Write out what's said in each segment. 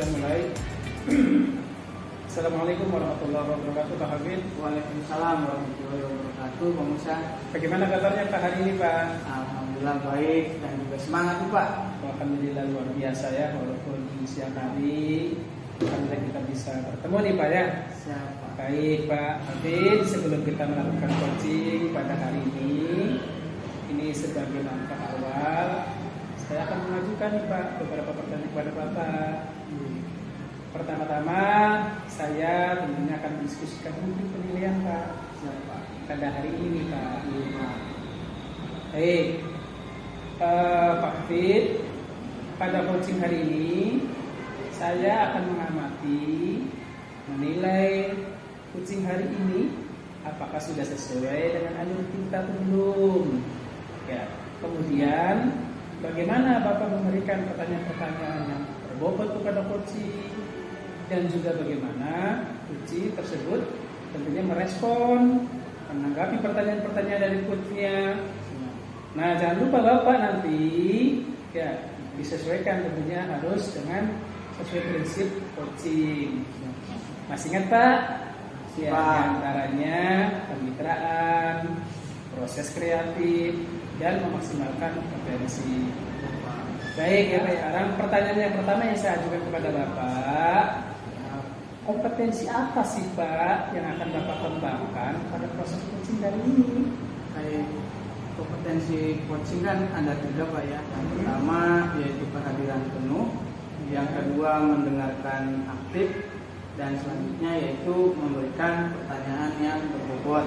kita mulai. Assalamualaikum warahmatullahi wabarakatuh, Pak Habib. Waalaikumsalam warahmatullahi wabarakatuh, Pak Musa. Bagaimana kabarnya Pak hari ini, Pak? Alhamdulillah baik dan juga semangat nih, Pak. Alhamdulillah luar biasa ya, walaupun di siang hari alhamdulillah kita bisa bertemu nih, Pak ya. Siapa? Baik, Pak Habib, sebelum kita melakukan coaching pada hari ini sebagai langkah awal, saya akan mengajukan nih, Pak, beberapa pertanyaan kepada Bapak. Pertama-tama, saya tentunya akan diskusikan mungkin penilaian, Pak, Siapa? pada hari ini, Pak. Pak. Baik, Pak Fit, pada coaching hari ini saya akan mengamati, menilai coaching hari ini apakah sudah sesuai dengan alur kita atau belum. Ya, kemudian bagaimana Bapak memberikan pertanyaan-pertanyaan yang berbobot kepada coaching, dan juga bagaimana coaching tersebut tentunya merespon, menanggapi pertanyaan-pertanyaan dari coachnya. Nah, jangan lupa Bapak nanti ya disesuaikan, tentunya harus dengan sesuai prinsip coaching. Masih ingat, Pak? Ya, antaranya kemitraan, proses kreatif, dan memaksimalkan potensi. Baik ya, Pak. Sekarang pertanyaan yang pertama yang saya ajukan kepada Bapak, kompetensi apa sih, Pak, yang akan Bapak kembangkan pada proses coaching kali ini? Baik, kompetensi coaching kan ada 3, Pak ya. Yang pertama yaitu kehadiran penuh, yang kedua mendengarkan aktif, dan selanjutnya yaitu memberikan pertanyaan yang berbobot.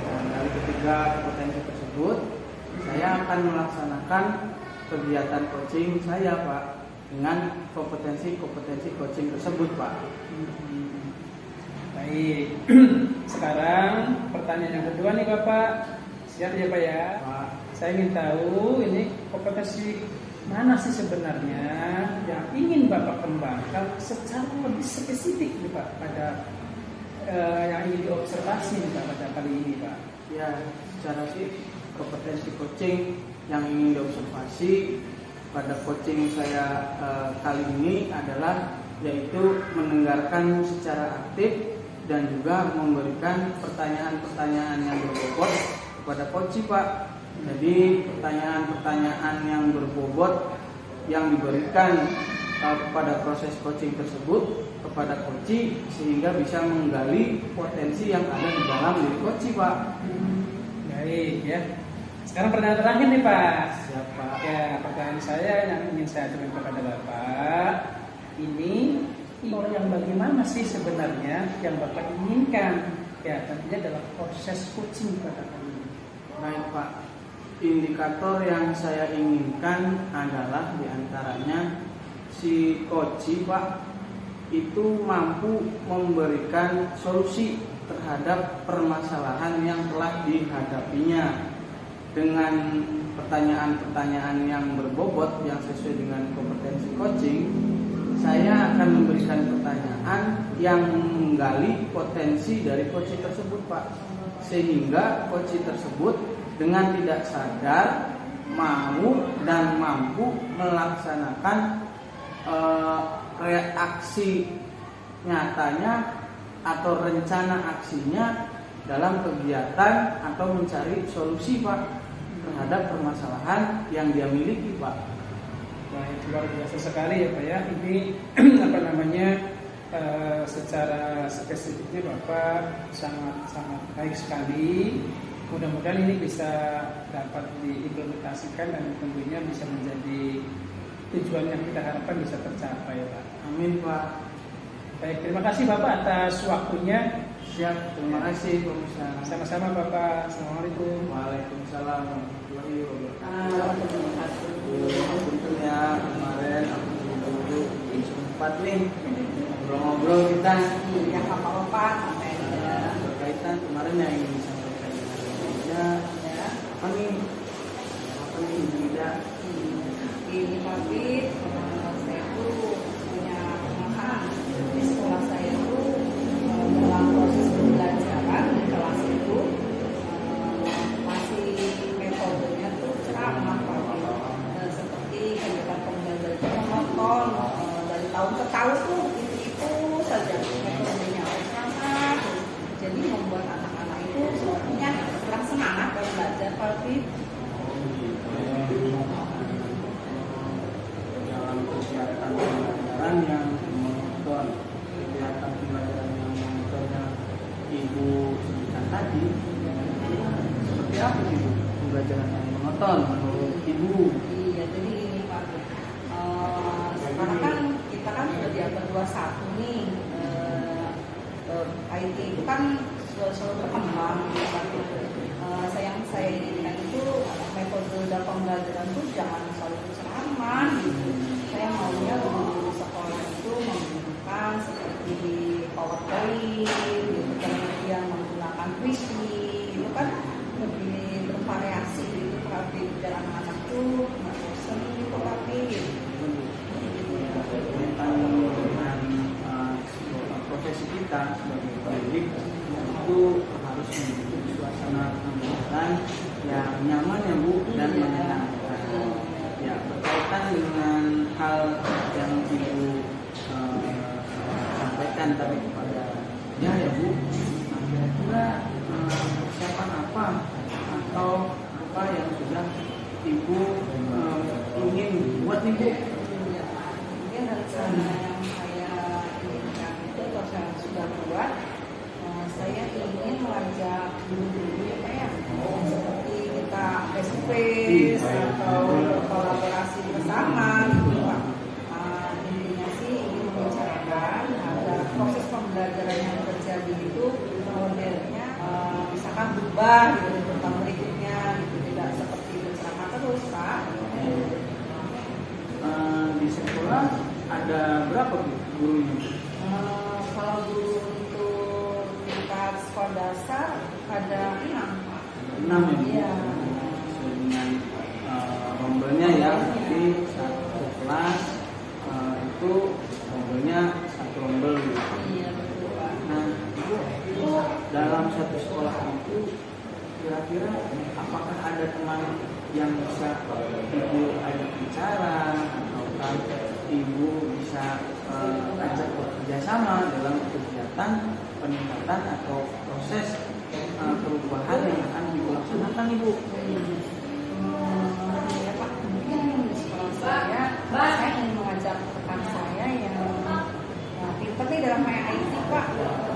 Dan dari ketiga kompetensi tersebut, saya akan melaksanakan kegiatan coaching saya, Pak, dengan kompetensi coaching tersebut, Pak. Baik. Sekarang pertanyaan yang kedua nih, Bapak. Siap ya, Pak ya? Pak. Saya ingin tahu ini kompetensi mana sih sebenarnya yang ingin Bapak kembangkan secara lebih spesifik nih, Pak, pada yang ingin diobservasi nih, Pak, pada kali ini, Pak. Ya, secara sih kompetensi coaching yang ingin diobservasi pada coaching saya kali ini adalah yaitu mendengarkan secara aktif dan juga memberikan pertanyaan-pertanyaan yang berbobot kepada coach, Pak. Jadi pertanyaan-pertanyaan yang berbobot yang diberikan pada proses coaching tersebut kepada coach sehingga bisa menggali potensi yang ada di dalam diri coach, Pak. Baik ya. Sekarang pertanyaan terakhir nih, Pak. Siapa? Ya, pertanyaan saya yang ingin saya ajukan kepada Bapak, ini yang bagaimana sih sebenarnya yang Bapak inginkan ya tentunya dalam proses coaching pada kali ini. Baik, Pak. Indikator yang saya inginkan adalah diantaranya si coach, Pak, itu mampu memberikan solusi terhadap permasalahan yang telah dihadapinya dengan pertanyaan-pertanyaan yang berbobot yang sesuai dengan kompetensi coaching. Saya akan memberikan pertanyaan yang menggali potensi dari coach tersebut, Pak, sehingga coach tersebut dengan tidak sadar mau dan mampu melaksanakan reaksi nyatanya atau rencana aksinya dalam kegiatan atau mencari solusi, Pak, terhadap permasalahan yang dia miliki, Pak. Wah, itu luar biasa sekali ya, Pak ya. Ini secara spesifiknya Bapak sangat baik sekali. Mudah-mudahan ini bisa dapat diimplementasikan dan tentunya bisa menjadi tujuan yang kita harapkan bisa tercapai, Pak. Amin, Pak. Baik, terima kasih Bapak atas waktunya. Siap, terima kasih, Pak Musa. Sama-sama Bapak. Assalamualaikum. Waalaikumsalam warahmatullahi wabarakatuh. Ampun ya, kemarin aku dulu sempat nih ngobrol-ngobrol kita. Iya, Bapak. Berkaitan kemarin yang ingin disampaikan ya, apa nih tidak Ini Tapi saya tuh punya kelemahan di sekolah saya itu dalam proses pembelajaran di kelas itu masih metodenya tuh ceramah Pak. Seperti kegiatan pembelajaran monoton dari tahun ke tahun tadi, seperti apa sih Bu pembelajaran yang monoton menurut Ibu? Iya, jadi ini Pak. Sekarang kan kita kan sudah di abad 21 nih. IT itu kan selalu berkembang. Yang saya inginkan itu metode dan pembelajaran itu jangan selalu ceramah gitu. Saya maunya guru sekolah itu menggunakan seperti di PowerPoint, gitu, kemudian menggunakan quizly, itu kan lebih bervariasi gitu, tapi biar anak-anak tuh nggak bosan gitu tapi. Dengan profesi kita sebagai pendidik itu harus memiliki suasana pembelajaran yang nyaman ya Bu dan menyenangkan. Ya, berkaitan dengan hal yang Ibu sampaikan tadi kepada ya Bu, kira-kira persiapan apa atau apa yang sudah Ibu ingin buat nih Bu? Mungkin rencana yang saya inginkan itu kalau saya sudah buat, saya ingin mengajak guru-guru ya Pak ya, seperti kita face to face atau kolaborasi bersama gitu Pak. Intinya sih ingin membicarakan agar proses pembelajaran yang terjadi itu modelnya misalkan berubah gitu di tahun berikutnya gitu, tidak seperti berceramah terus Pak. Di sekolah ada berapa Bu gurunya? Kalau guru untuk tingkat sekolah dasar ada 6 Pak. 6 ya Bu? Iya. Sesuai dengan rombelnya ya, jadi satu kelas itu rombelnya satu rombel gitu. Iya betul Pak. Nah itu dalam satu sekolah itu kira-kira apakah ada teman yang bisa Ibu ajak bicara atau Ibu bisa ajak bekerja sama dalam kegiatan peningkatan atau proses perubahan yang akan dilaksanakan Ibu? Ya Pak, mungkin di sekolah saya ingin mengajak rekan saya yang pintar nih dalam IT Pak.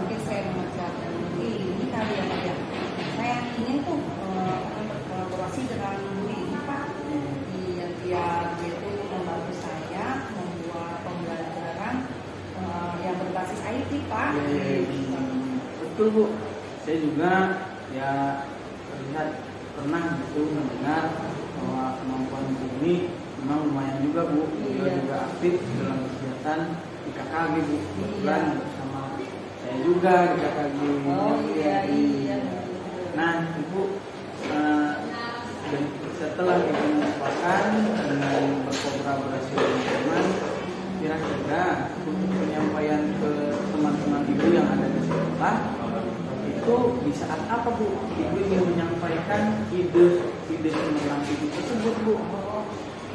Mungkin saya mengajak ini kali ya Pak ya. Saya ingin tuh berkolaborasi dengan ini Pak. Biar dia itu membantu saya membuat pembelajaran yang berbasis IT Pak. Betul Bu, saya juga ya terlihat pernah gitu mendengar bahwa kemampuan Ibu ini memang lumayan juga Bu. Beliau juga aktif dalam kegiatan di KKG Bu. Kebetulan bersama saya juga di KKG. Oh iya. Nah Ibu, setelah kita merupakan dengan berkolaborasi dengan teman, kira-kira untuk penyampaian ke teman-teman Ibu yang ada di sekolah itu di saat apa Bu Ibu ingin menyampaikan ide cemerlang Ibu tersebut Bu?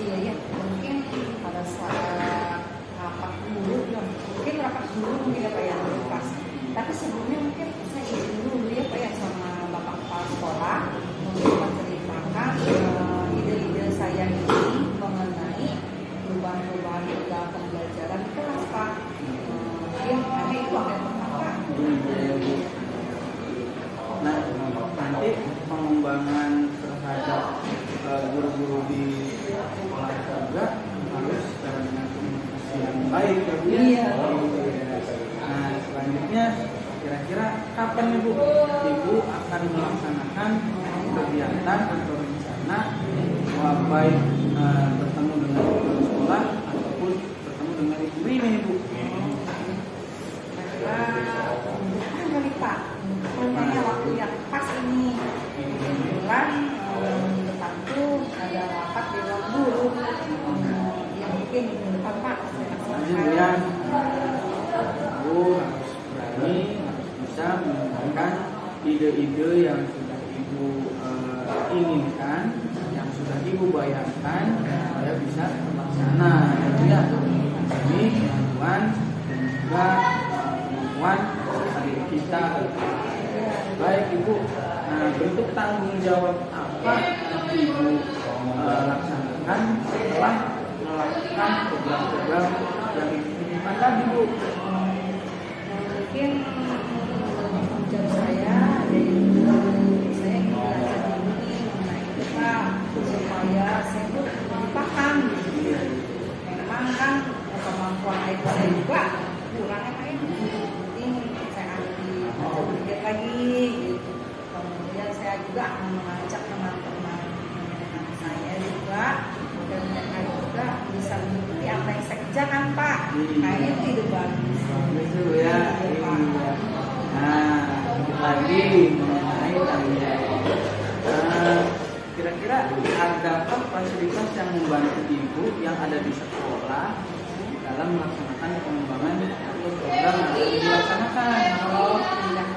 Iya, mungkin pada saat rapat guru, mungkin rapat guru mungkin ya Pak ya pas. Tapi sebelumnya mungkin saya izin dulu ya Pak ya sama Bapak Kepala Sekolah untuk menceritakan ide-ide saya ini mengenai perubahan-perubahan dalam pembelajaran di kelas Pak. Ya, karena itu akan bermanfaat. Nah, nanti pengembangan terhadap guru-guru di sekolah juga harus dengan komunikasi yang baik ya Bu. Iya. Nah, selanjutnya kira-kira kapan nih Bu Ibu akan melaksanakan kegiatan atau rencana baik bertemu dengan kepala sekolah ataupun bertemu dengan Ibu ini Bu? Kali Pak, punya waktu yang pas ini. Kebetulan depan tuh ada rapat di ruang guru. Yang mungkin depan Pak Ya, Bu harus berani, harus bisa mengembangkan ide-ide yang sudah Ibu inginkan, yang sudah Ibu bayangkan supaya bisa terlaksana. Ya, ini kemampuan dan juga kemampuan dari kita. Baik Ibu, nah bentuk tanggung jawab apa yang Ibu laksanakan setelah melakukan program-program yang diinginkan tadi Bu? mungkin tanggung jawab saya yaitu juga mengajak teman-teman saya juga, dan mereka juga bisa mengikuti apa yang saya kerjakan Pak. Nah itu ide bagus. Betul ya. Iya. Nah, lagi mengenai kira-kira ada apa fasilitas yang membantu ibu yang ada di sekolah dalam melaksanakan pengembangan atau program yang akan dilaksanakan? Kalau tidak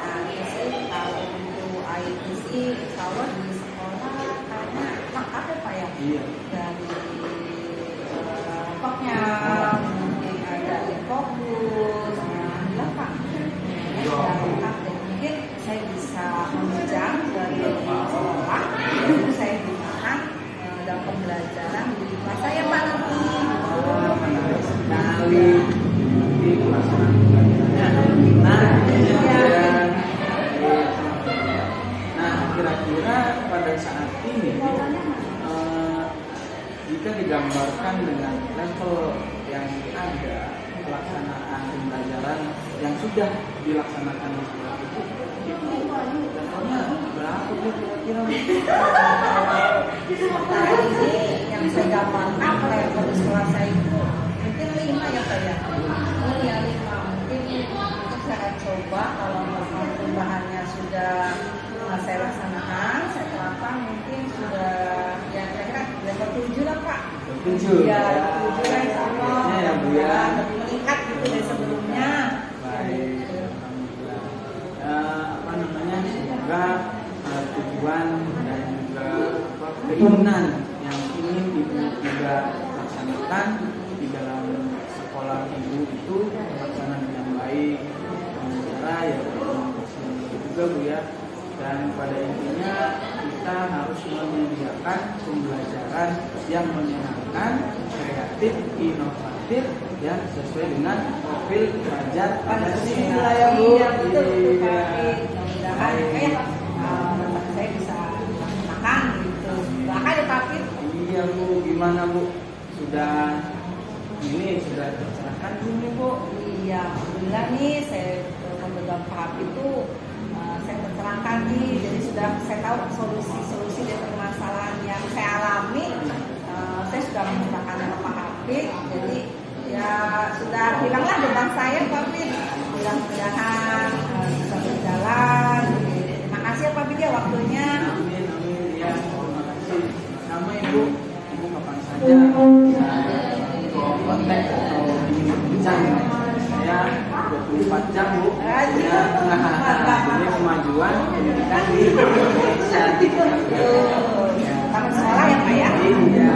ada sih, kalau untuk IT sih, insya Allah di sekolah kayaknya lengkap ya Pak ya. Iya. Dari pokoknya mungkin ada fokus, nah Pak. Sudah lengkap dan mungkin saya bisa meminjam dari sekolah, itu saya gunakan dalam pembelajaran di rumah saya Pak nanti. Menarik sekali di pelaksanaan pembelajarannya. Nah, kira-kira pada saat ini jika digambarkan dengan level yang ada pelaksanaan pembelajaran yang sudah dilaksanakan di sekolah itu levelnya berapa kira-kira? Sementara ini yang saya gambarkan level di sekolah saya itu mungkin 5 ya Pak ya. Ya 5 mungkin saya akan coba kalau perubahannya sudah saya laksanakan, saya terapkan mungkin sudah ya kira-kira level 7 lah Pak. 7 ya 7 lah insya Allah ya Bu ya. lebih meningkat gitu dari sebelumnya. Baik, alhamdulillah. Apa namanya, semoga tujuan dan juga keinginan yang ingin ibu juga laksanakan di dalam sekolah ibu itu terlaksana dengan baik, dengan cara ya juga Bu ya. Dan pada intinya kita harus menyediakan pembelajaran yang menyenangkan, kreatif, inovatif, yang sesuai dengan profil pelajar pada sila ya Bu. Iya betul Pak. Mudah-mudahan kayak saya bisa makan gitu. Bahkan ya Pak. Iya Bu, gimana Bu? Sudah tercerahkan belum nih Bu? Iya, alhamdulillah nih saya memegang Pak itu saya tercerahkan nih. Jadi sudah saya tahu solusi-solusi dari permasalahan yang saya alami. Saya sudah mencerahkan dengan Pak Hafid. Jadi ya sudah hilanglah beban saya Pak Hafid. Mudah-mudahan bisa berjalan. Terima kasih ya Pak Hafid ya waktunya. Amin, amin ya. Terima kasih. Sama Ibu kapan saja bisa kontak atau bincang saya 24 jam Bu. Ya, ini kemajuan pendidikan di Indonesia. Taman sekolah ya Pak ya. Iya.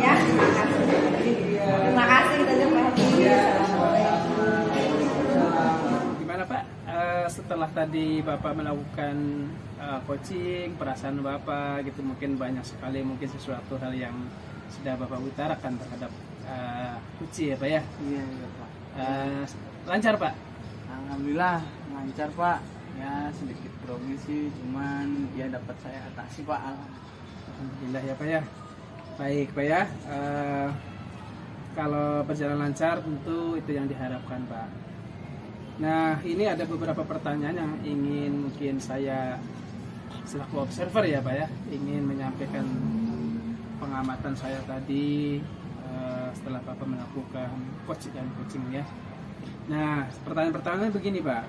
Ya, terima kasih kita jumpa lagi. Gimana Pak? Setelah tadi Bapak melakukan coaching, perasaan Bapak gitu mungkin banyak sekali mungkin sesuatu hal yang sudah Bapak utarakan terhadap Uci ya Pak ya? Iya Pak. Lancar Pak? Alhamdulillah lancar Pak. Ya sedikit grogi sih, cuman ya dapat saya atasi Pak. Alhamdulillah ya Pak ya. Baik Pak ya. Kalau berjalan lancar tentu itu yang diharapkan Pak. Nah ini ada beberapa pertanyaan yang ingin mungkin saya selaku observer ya Pak ya, ingin menyampaikan pengamatan saya tadi setelah Bapak melakukan coaching ya. Nah pertanyaan-pertanyaan begini Pak,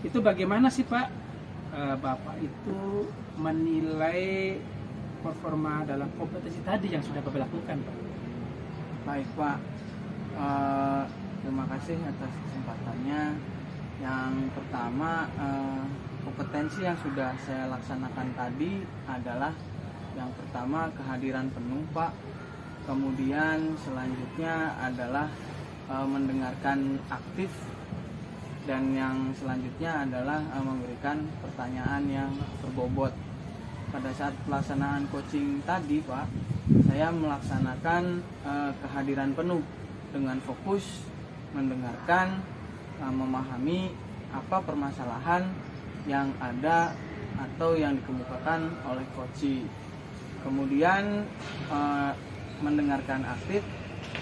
itu bagaimana sih Pak Bapak itu menilai performa dalam kompetensi tadi yang sudah Bapak lakukan Pak? Baik Pak, terima kasih atas kesempatannya. Yang pertama, kompetensi yang sudah saya laksanakan tadi adalah yang pertama kehadiran penuh Pak. Kemudian selanjutnya adalah mendengarkan aktif, dan yang selanjutnya adalah memberikan pertanyaan yang berbobot. Pada saat pelaksanaan coaching tadi Pak, saya melaksanakan kehadiran penuh dengan fokus mendengarkan, memahami apa permasalahan yang ada atau yang dikemukakan oleh coach. Kemudian mendengarkan aktif,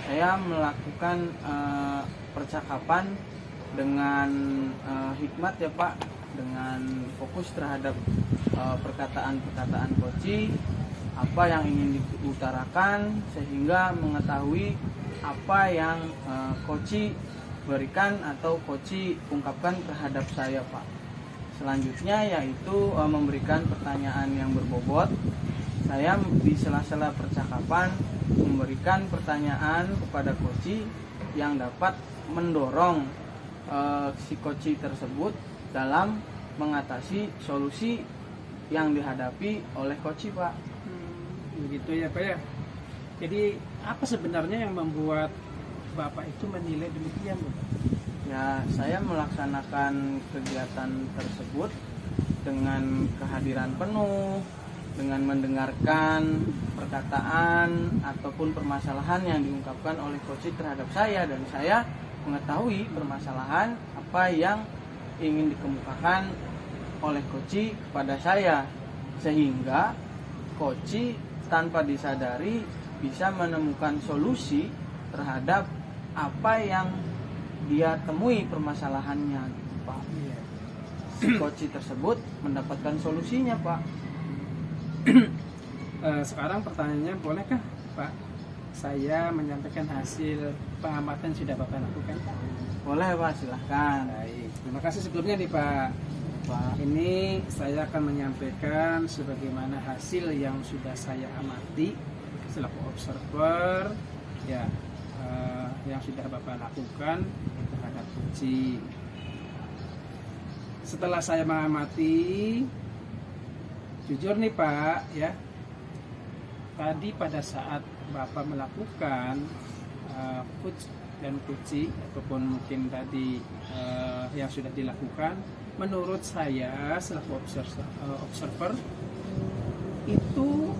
saya melakukan percakapan dengan hikmat ya Pak, dengan fokus terhadap perkataan-perkataan coach, apa yang ingin diutarakan, sehingga mengetahui apa yang coach berikan atau coach ungkapkan terhadap saya Pak. Selanjutnya yaitu memberikan pertanyaan yang berbobot. Saya di sela-sela percakapan memberikan pertanyaan kepada coach yang dapat mendorong si coach tersebut dalam mengatasi solusi yang dihadapi oleh coach Pak. Begitu ya Pak ya. Jadi apa sebenarnya yang membuat Bapak itu menilai demikian Pak? Ya, saya melaksanakan kegiatan tersebut dengan kehadiran penuh, dengan mendengarkan perkataan ataupun permasalahan yang diungkapkan oleh coach terhadap saya, dan saya mengetahui permasalahan apa yang ingin dikemukakan oleh coach kepada saya, sehingga coach tanpa disadari bisa menemukan solusi terhadap apa yang dia temui permasalahannya gitu Pak. Si coach tersebut mendapatkan solusinya Pak. Sekarang pertanyaannya, bolehkah Pak saya menyampaikan hasil pengamatan sudah Bapak lakukan? Boleh Pak, silahkan. Baik, terima kasih sebelumnya nih Pak. Ini saya akan menyampaikan sebagaimana hasil yang sudah saya amati selaku observer ya, yang sudah Bapak lakukan terhadap coach. Setelah saya mengamati, jujur nih Pak ya, tadi pada saat Bapak melakukan coach dan coach ataupun mungkin tadi yang sudah dilakukan, menurut saya selaku observer itu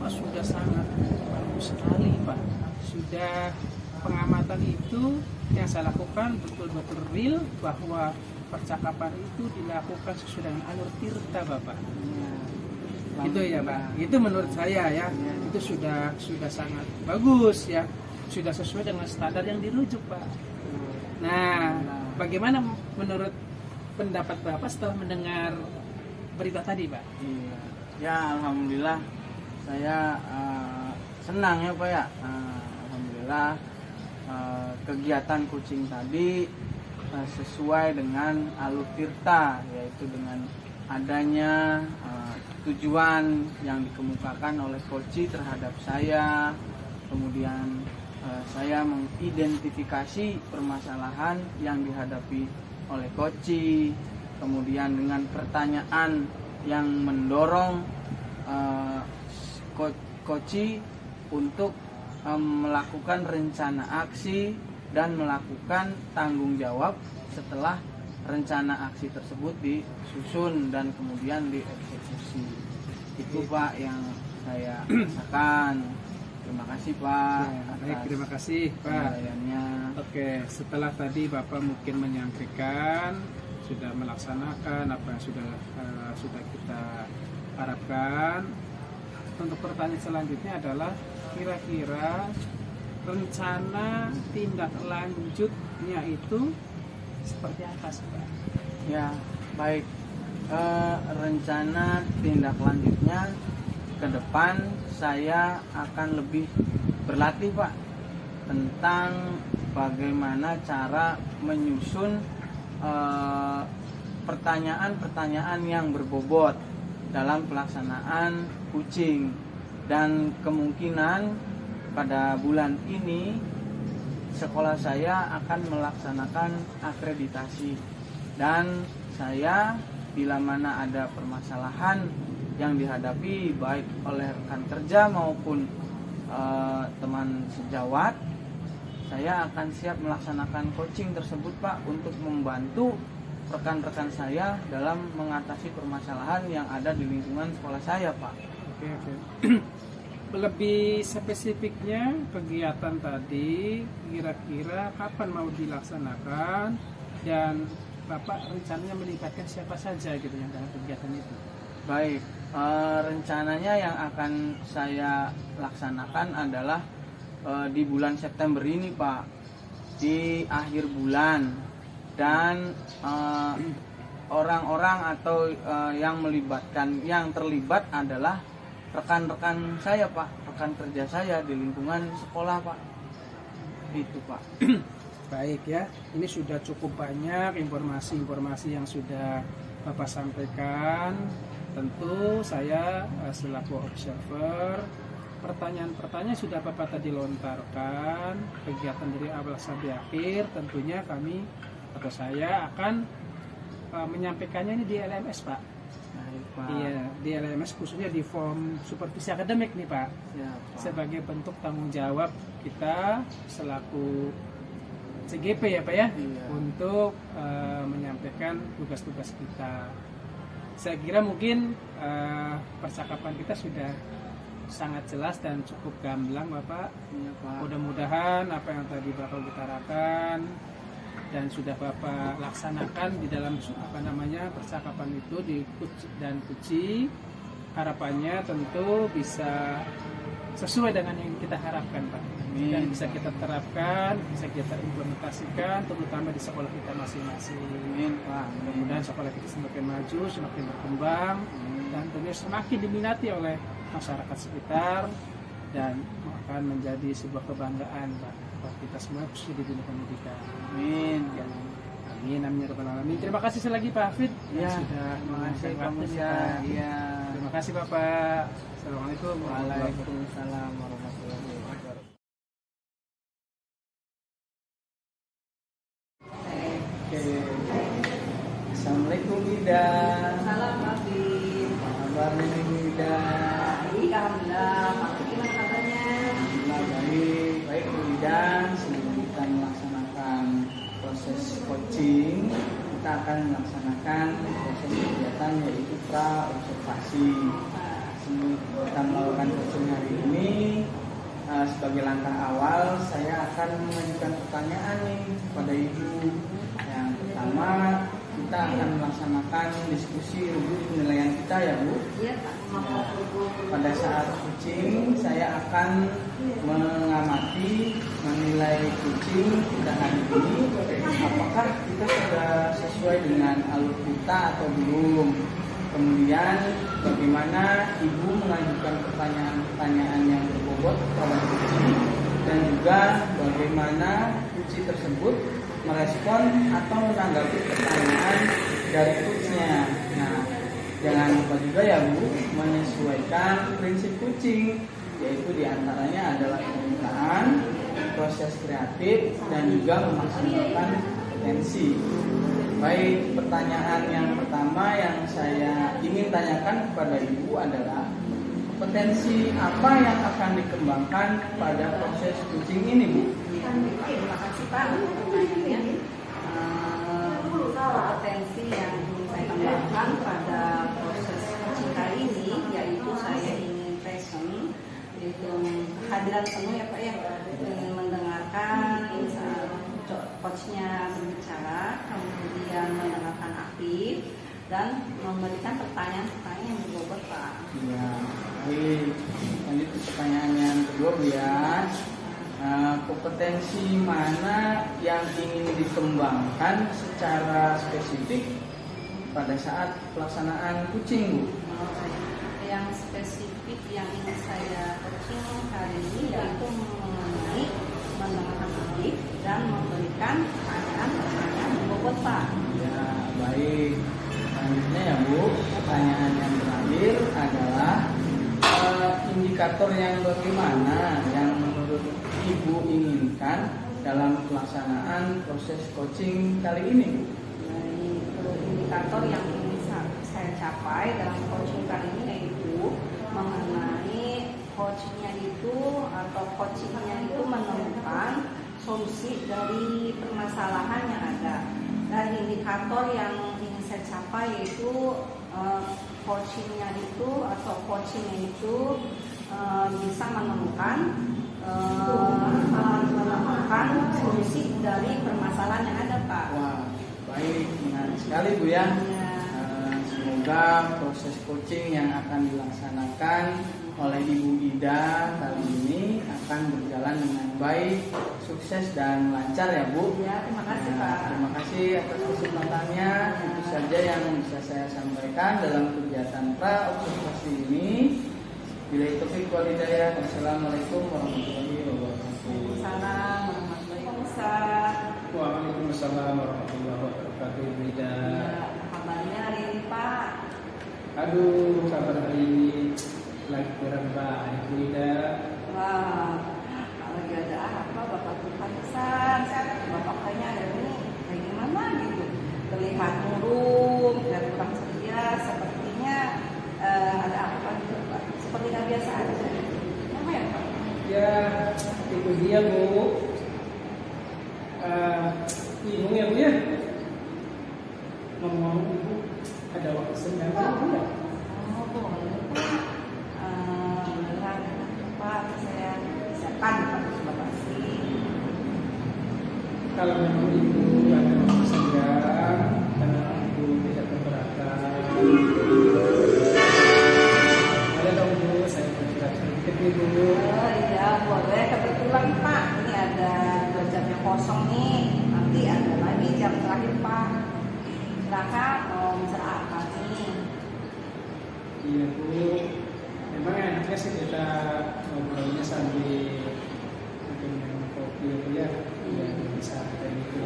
sudah sangat bagus sekali Pak. Sudah pengamatan itu yang saya lakukan betul-betul real, bahwa percakapan itu dilakukan sesuai dengan alur tirta Bapak. Itu ya Pak. Itu menurut saya ya, itu sudah sangat bagus ya. Sudah sesuai dengan standar yang dirujuk Pak. Nah, bagaimana menurut pendapat Bapak setelah mendengar berita tadi Pak? Ya, alhamdulillah saya senang ya Pak ya. Alhamdulillah kegiatan coaching tadi sesuai dengan alur tirta, yaitu dengan adanya tujuan yang dikemukakan oleh coach terhadap saya. Kemudian saya mengidentifikasi permasalahan yang dihadapi oleh coach, kemudian dengan pertanyaan yang mendorong coach untuk melakukan rencana aksi dan melakukan tanggung jawab setelah rencana aksi tersebut disusun dan kemudian dieksekusi. Itu Pak yang saya rasakan. Terima kasih Pak. Baik, terima kasih Pak. Oke, setelah tadi Bapak mungkin menyampaikan sudah melaksanakan apa yang sudah kita harapkan. Untuk pertanyaan selanjutnya adalah kira-kira rencana tindak lanjutnya itu seperti apa sih Pak? Ya, baik. Rencana tindak lanjutnya ke depan saya akan lebih berlatih Pak tentang bagaimana cara menyusun pertanyaan-pertanyaan yang berbobot dalam pelaksanaan coaching, dan kemungkinan pada bulan ini sekolah saya akan melaksanakan akreditasi, dan saya bila mana ada permasalahan yang dihadapi baik oleh rekan kerja maupun teman sejawat, saya akan siap melaksanakan coaching tersebut Pak, untuk membantu rekan-rekan saya dalam mengatasi permasalahan yang ada di lingkungan sekolah saya Pak. Oke. Lebih spesifiknya kegiatan tadi kira-kira kapan mau dilaksanakan, dan Bapak rencananya melibatkan siapa saja gitu yang dalam kegiatan itu? Baik, rencananya yang akan saya laksanakan adalah di bulan September ini Pak, di akhir bulan, dan orang-orang atau yang terlibat adalah rekan-rekan saya Pak, rekan kerja saya di lingkungan sekolah Pak. Itu Pak. Baik ya, ini sudah cukup banyak informasi-informasi yang sudah Bapak sampaikan. Tentu saya selaku observer, pertanyaan-pertanyaan sudah Bapak tadi lontarkan, kegiatan dari awal sampai akhir, tentunya kami atau saya akan menyampaikannya ini di LMS Pak. Baik, Pak. Iya, di LMS khususnya di form supervisi akademik nih Pak. Siap, Pak. Sebagai bentuk tanggung jawab kita selaku CGP ya Pak ya, Iya. untuk menyampaikan tugas-tugas kita. Saya kira mungkin percakapan kita sudah sangat jelas dan cukup gamblang Bapak. Iya, Pak. Mudah-mudahan apa yang tadi Bapak utarakan dan sudah Bapak laksanakan di dalam percakapan itu di Kuci dan Kuci, harapannya tentu bisa sesuai dengan yang kita harapkan Pak. Amin. Dan bisa kita terapkan, bisa kita implementasikan terutama di sekolah kita masing-masing. Amin, Pak. Mudah-mudahan sekolah kita semakin maju, semakin berkembang, dan tentunya semakin diminati oleh masyarakat sekitar dan akan menjadi sebuah kebanggaan Pak buat kita semua khususnya di dunia pendidikan. Amin. Ya. Amin, amin, ya rabbal alamin. Terima kasih sekali lagi Pak Hafid yang Ya, sudah terima kasih meluangkan Pak waktunya, Musa. Pak. Iya. Terima kasih Bapak. Assalamualaikum warahmatullahi wabarakatuh. Waalaikumsalam warahmatullahi wabarakatuh. Oke. Assalamualaikum Ida. Salam Habib. Apa kabar nih Ida? Baik, alhamdulillah. Pak, gimana kabarnya? Alhamdulillah baik. Baik Bu Ida, sebelum kita melaksanakan proses coaching, kita akan melaksanakan proses kegiatan yaitu pra-observasi. Sebelum kita melakukan coaching hari ini, sebagai langkah awal saya akan mengajukan pertanyaan nih kepada Ibu. Yang pertama, kita akan melaksanakan diskusi rubrik penilaian kita ya Bu. Iya, Pak. Pada saat coaching saya akan mengamati, menilai coaching kita hari ini, apakah kita sudah sesuai dengan alur kita atau belum. Kemudian bagaimana Ibu mengajukan pertanyaan-pertanyaan yang berbobot kepada coaching, dan juga bagaimana coaching tersebut merespon atau menanggapi pertanyaan dari coachnya. Nah, jangan lupa juga ya Bu, menyesuaikan prinsip coaching, yaitu diantaranya adalah pembukaan, proses kreatif, dan juga memaksimalkan potensi. Baik, pertanyaan yang pertama yang saya ingin tanyakan kepada Ibu adalah potensi apa yang akan dikembangkan pada proses coaching ini Bu? Terima kasih Pak untuk pertanyaannya. Potensi yang ingin saya kembangkan pada proses coaching kali ini yaitu saya ingin present, yaitu kehadiran penuh ya Pak ya, ingin mendengarkan coachnya berbicara, kemudian mendengarkan aktif dan memberikan pertanyaan-pertanyaan yang berbobot Pak. Ya, baik. Lanjut ke pertanyaan yang kedua Bu ya. Kompetensi mana yang ingin dikembangkan secara spesifik pada saat pelaksanaan coaching Bu? Yang spesifik yang ingin saya coaching hari ini yaitu mengenai mendengarkan aktif dan memberikan pertanyaan berbobot Pak. Ya, baik. Selanjutnya ya Bu, pertanyaan yang terakhir adalah indikator yang bagaimana yang menurut Ibu inginkan dalam pelaksanaan proses coaching kali ini Bu? Indikator yang ingin saya capai dalam coaching kali ini yaitu mengenai coachingnya itu atau coachingnya itu menemukan solusi dari permasalahan yang ada. Dan indikator yang ingin saya capai yaitu coachingnya itu atau coachingnya itu bisa menemukan solusi dari permasalahan yang ada Pak. Wah, baik, menarik sekali Bu ya. Semoga proses coaching yang akan dilaksanakan oleh Ibu Ida kali ini akan berjalan dengan baik, sukses dan lancar ya Bu. Ya, terima kasih Pak. Terima kasih atas kesempatannya. Itu saja yang bisa saya sampaikan dalam kegiatan pra observasi ini. Bila taufik wal hidayah. Wassalamualaikum warahmatullahi wabarakatuh. Waalaikumsalam warahmatullahi wabarakatuh. Waalaikumsalam warahmatullahi wabarakatuh. Ibu Ida. Ya, kabarnya hari ini Pak? Aduh, kabar hari ini lagi kurang baik, Bu Ida. Wah, lagi ada apa Bapak Tuhan besar? Bapak kayaknya hari ini kayak gimana gitu? Terlihat murung, dan kurang ceria. Sepertinya ada apa gitu Pak? Seperti nggak biasa aja. Apa ya Pak? Ya, itu dia Bu. Bingung ya Bu ya. Ngomong Ibu, ada waktu senggang Bu ya? Oh, boleh Pak. Beneran Pak, saya siapkan Pak Bapak sih. Kalau memang Ibu ada waktu senggang karena Ibu tidak keberatan, boleh dong Bu, saya bergerak sedikit nih Bu. Oh iya boleh, kebetulan Pak ini ada 2 jamnya kosong nih, nanti ada lagi jam terakhir Pak. Silakan mau bicara apa nih? Iya Bu, memang enaknya sih kita ngobrolnya sambil minum kopi ya, biar bisa kayak gitu.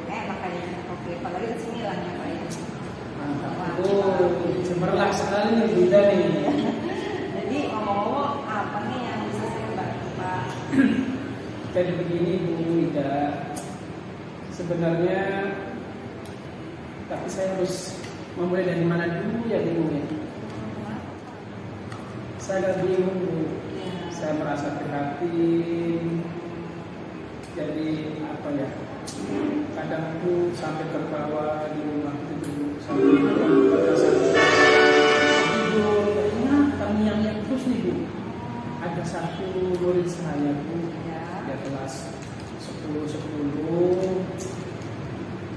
Enak kayaknya kopi, apalagi di sini lah ya Pak ya. Mantap Bu, cemerlang sekali nih Bu Ida nih. Jadi ngomong-ngomong apa nih yang bisa saya bantu Pak? Jadi begini Bu Ida, sebenarnya tapi saya harus memulai dari mana dulu ya bingungnya. Saya agak bingung Bu, saya merasa prihatin. Jadi apa ya? Kadang tuh sampai terbawa di rumah itu dulu sampai pada saat tidur, karena kami yang terus nih Bu. Ada satu murid saya Bu, dia kelas 10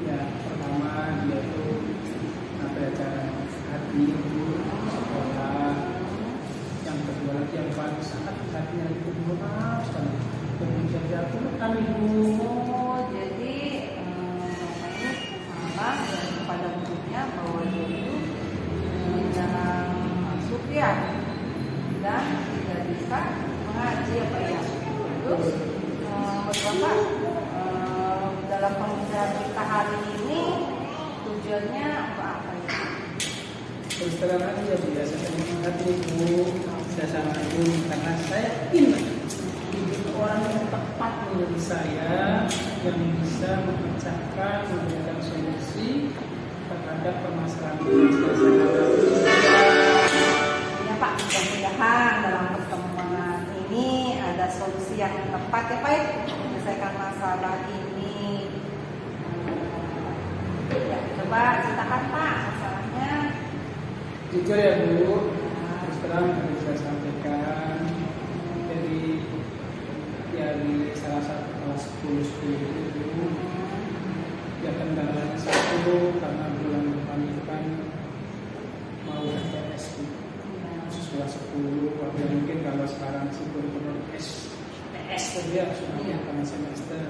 ya, pertama dia tuh apa ya, cara hati sekolah, yang kedua lagi yang paling sangat hatinya itu murah sekali, kemudian jatuh kami Bu. Oh jadi ini salah dan kepada muridnya bahwa dia itu jangan masuk ya dan tidak bisa mengaji apa ya. Terus menurut Bapak dalam pembicaraan kita hari ini tujuannya apa ya? Terus terang aja ya Bu, saya sangat hati Bu, saya sangat ingin karena saya ingin hidup orang yang tepat menurut saya, yang bisa memecahkan, memberikan solusi terhadap permasalahan yang saya hadapi. Ya Pak, mudah-mudahan dalam pertemuan ini ada solusi yang tepat ya Pak ya, menyelesaikan masalah ini. Ya, coba ceritakan Pak masalahnya. Jujur ya Bu, terus terang yang saya sampaikan, jadi ya di salah satu kelas 10 itu ya kendalanya satu karena bulan depan itu kan mau UTS siswa 10, waktu mungkin kalau sekarang sih kurikulum STS saja sudah karena semester.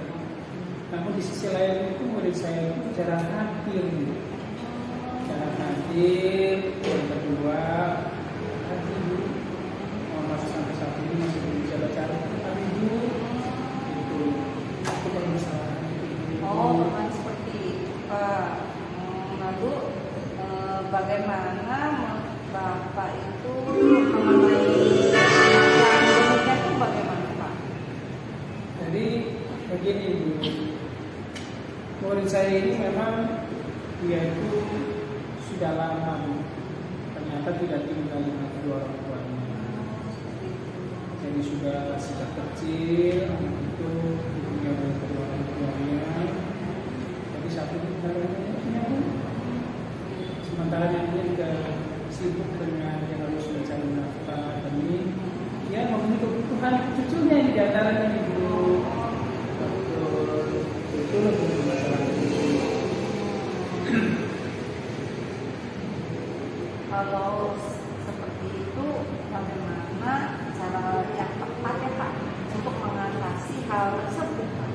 Namun di sisi lain itu murid saya itu jarang hadir gitu. Jarang hadir. Yang kedua, hadir dulu masih sampai saat ini masih belum bisa baca tapi dulu itu aku permasalahan itu. Oh, memang seperti itu Pak. Lalu bagaimana Bapak itu mengenai yang demikian itu bagaimana Pak? Jadi begini Bu, murid saya ini memang dia itu sudah lama Bu, ternyata tidak tinggal dengan kedua orang tuanya. Jadi sudah sejak kecil anak itu tinggal dengan kedua orang tuanya. Jadi satu negaranya punya Bu, sementara yang dia juga sibuk dengan yang harus mencari nafkah demi dia memenuhi kebutuhan cucunya yang diantaranya Ibu. Betul, itu masalah itu. Kalau seperti itu bagaimana cara yang tepat ya Pak untuk mengatasi hal tersebut Pak?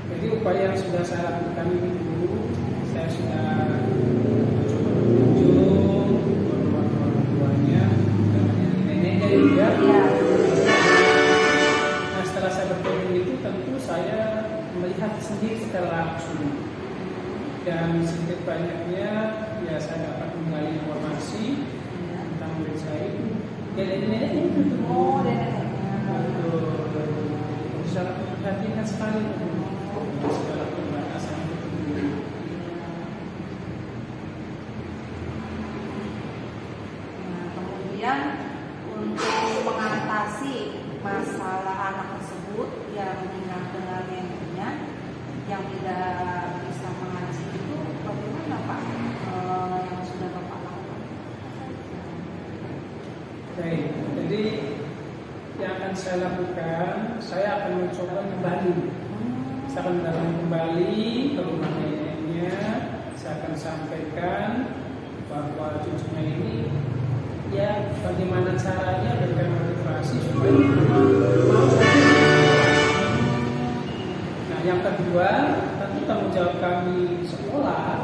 Jadi upaya yang sudah saya lakukan itu, saya sudah coba berkunjung ke rumah orang tuanya dan neneknya juga. Ya. Nah setelah saya berkunjung itu tentu saya melihat sendiri secara langsung, dan sedikit banyaknya ya saya dapat menggali informasi tentang murid saya itu. Ya neneknya itu. Oh, neneknya. Sangat memperhatikan sekali segala pembatasan itu. Nah, kemudian untuk mengatasi masalah anak tersebut yang tinggal dengan neneknya yang tidak bisa mengaji itu bagaimana Pak yang sudah Bapak lakukan? Baik, jadi yang akan saya lakukan, saya akan mencoba kembali. Saya akan datang kembali ke rumah neneknya. Saya akan sampaikan bahwa cucunya ini, ya bagaimana caranya berikan motivasi supaya mau. Nah, yang kedua, tentu tanggung jawab kami di sekolah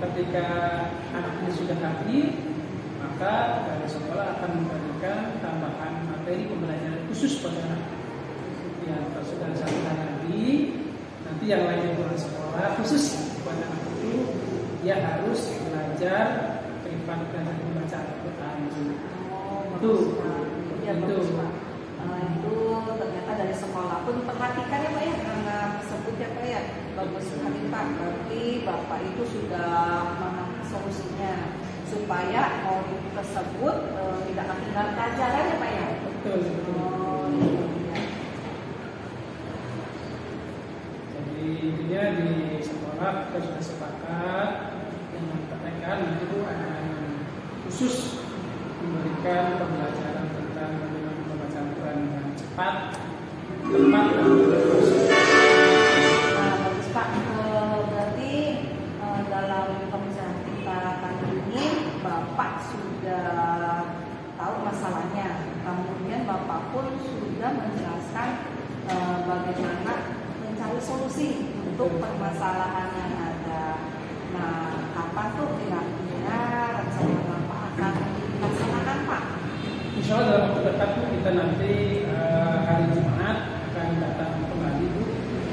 ketika anak ini sudah hadir, maka dari sekolah akan memberikan tambahan materi pembelajaran khusus pada anak. Yang sudah saya sampaikan tadi, nanti yang lainnya di sekolah khusus pada anak itu dia harus belajar privat dan membaca Al-Quran. Itu, ya bagus Pak. Itu ternyata dari sekolah pun diperhatikan ya Pak ya, anak tersebut ya Pak ya. Bagus sekali Pak. Berarti Bapak itu sudah mengambil solusinya supaya murid tersebut tidak ketinggalan pelajaran ya Pak ya. Betul. Iya. Jadi intinya di sekolah kita sudah sepakat dengan PTKN itu anak-anak khusus memberikan pembelajaran tentang bagaimana membaca Al-Quran dengan cepat, tepat dan berproses. Nah, bagus Pak. Berarti dalam pembicaraan kita kali ini Bapak sudah tahu masalahnya. Kemudian Bapak pun sudah menjelaskan bagaimana mencari solusi untuk permasalahan yang ada. Nah, kapan tuh kira-kira rencana Bapak akan dilaksanakan Pak? Insya Allah dalam waktu dekat kita nanti hari Jumat akan datang kembali Bu,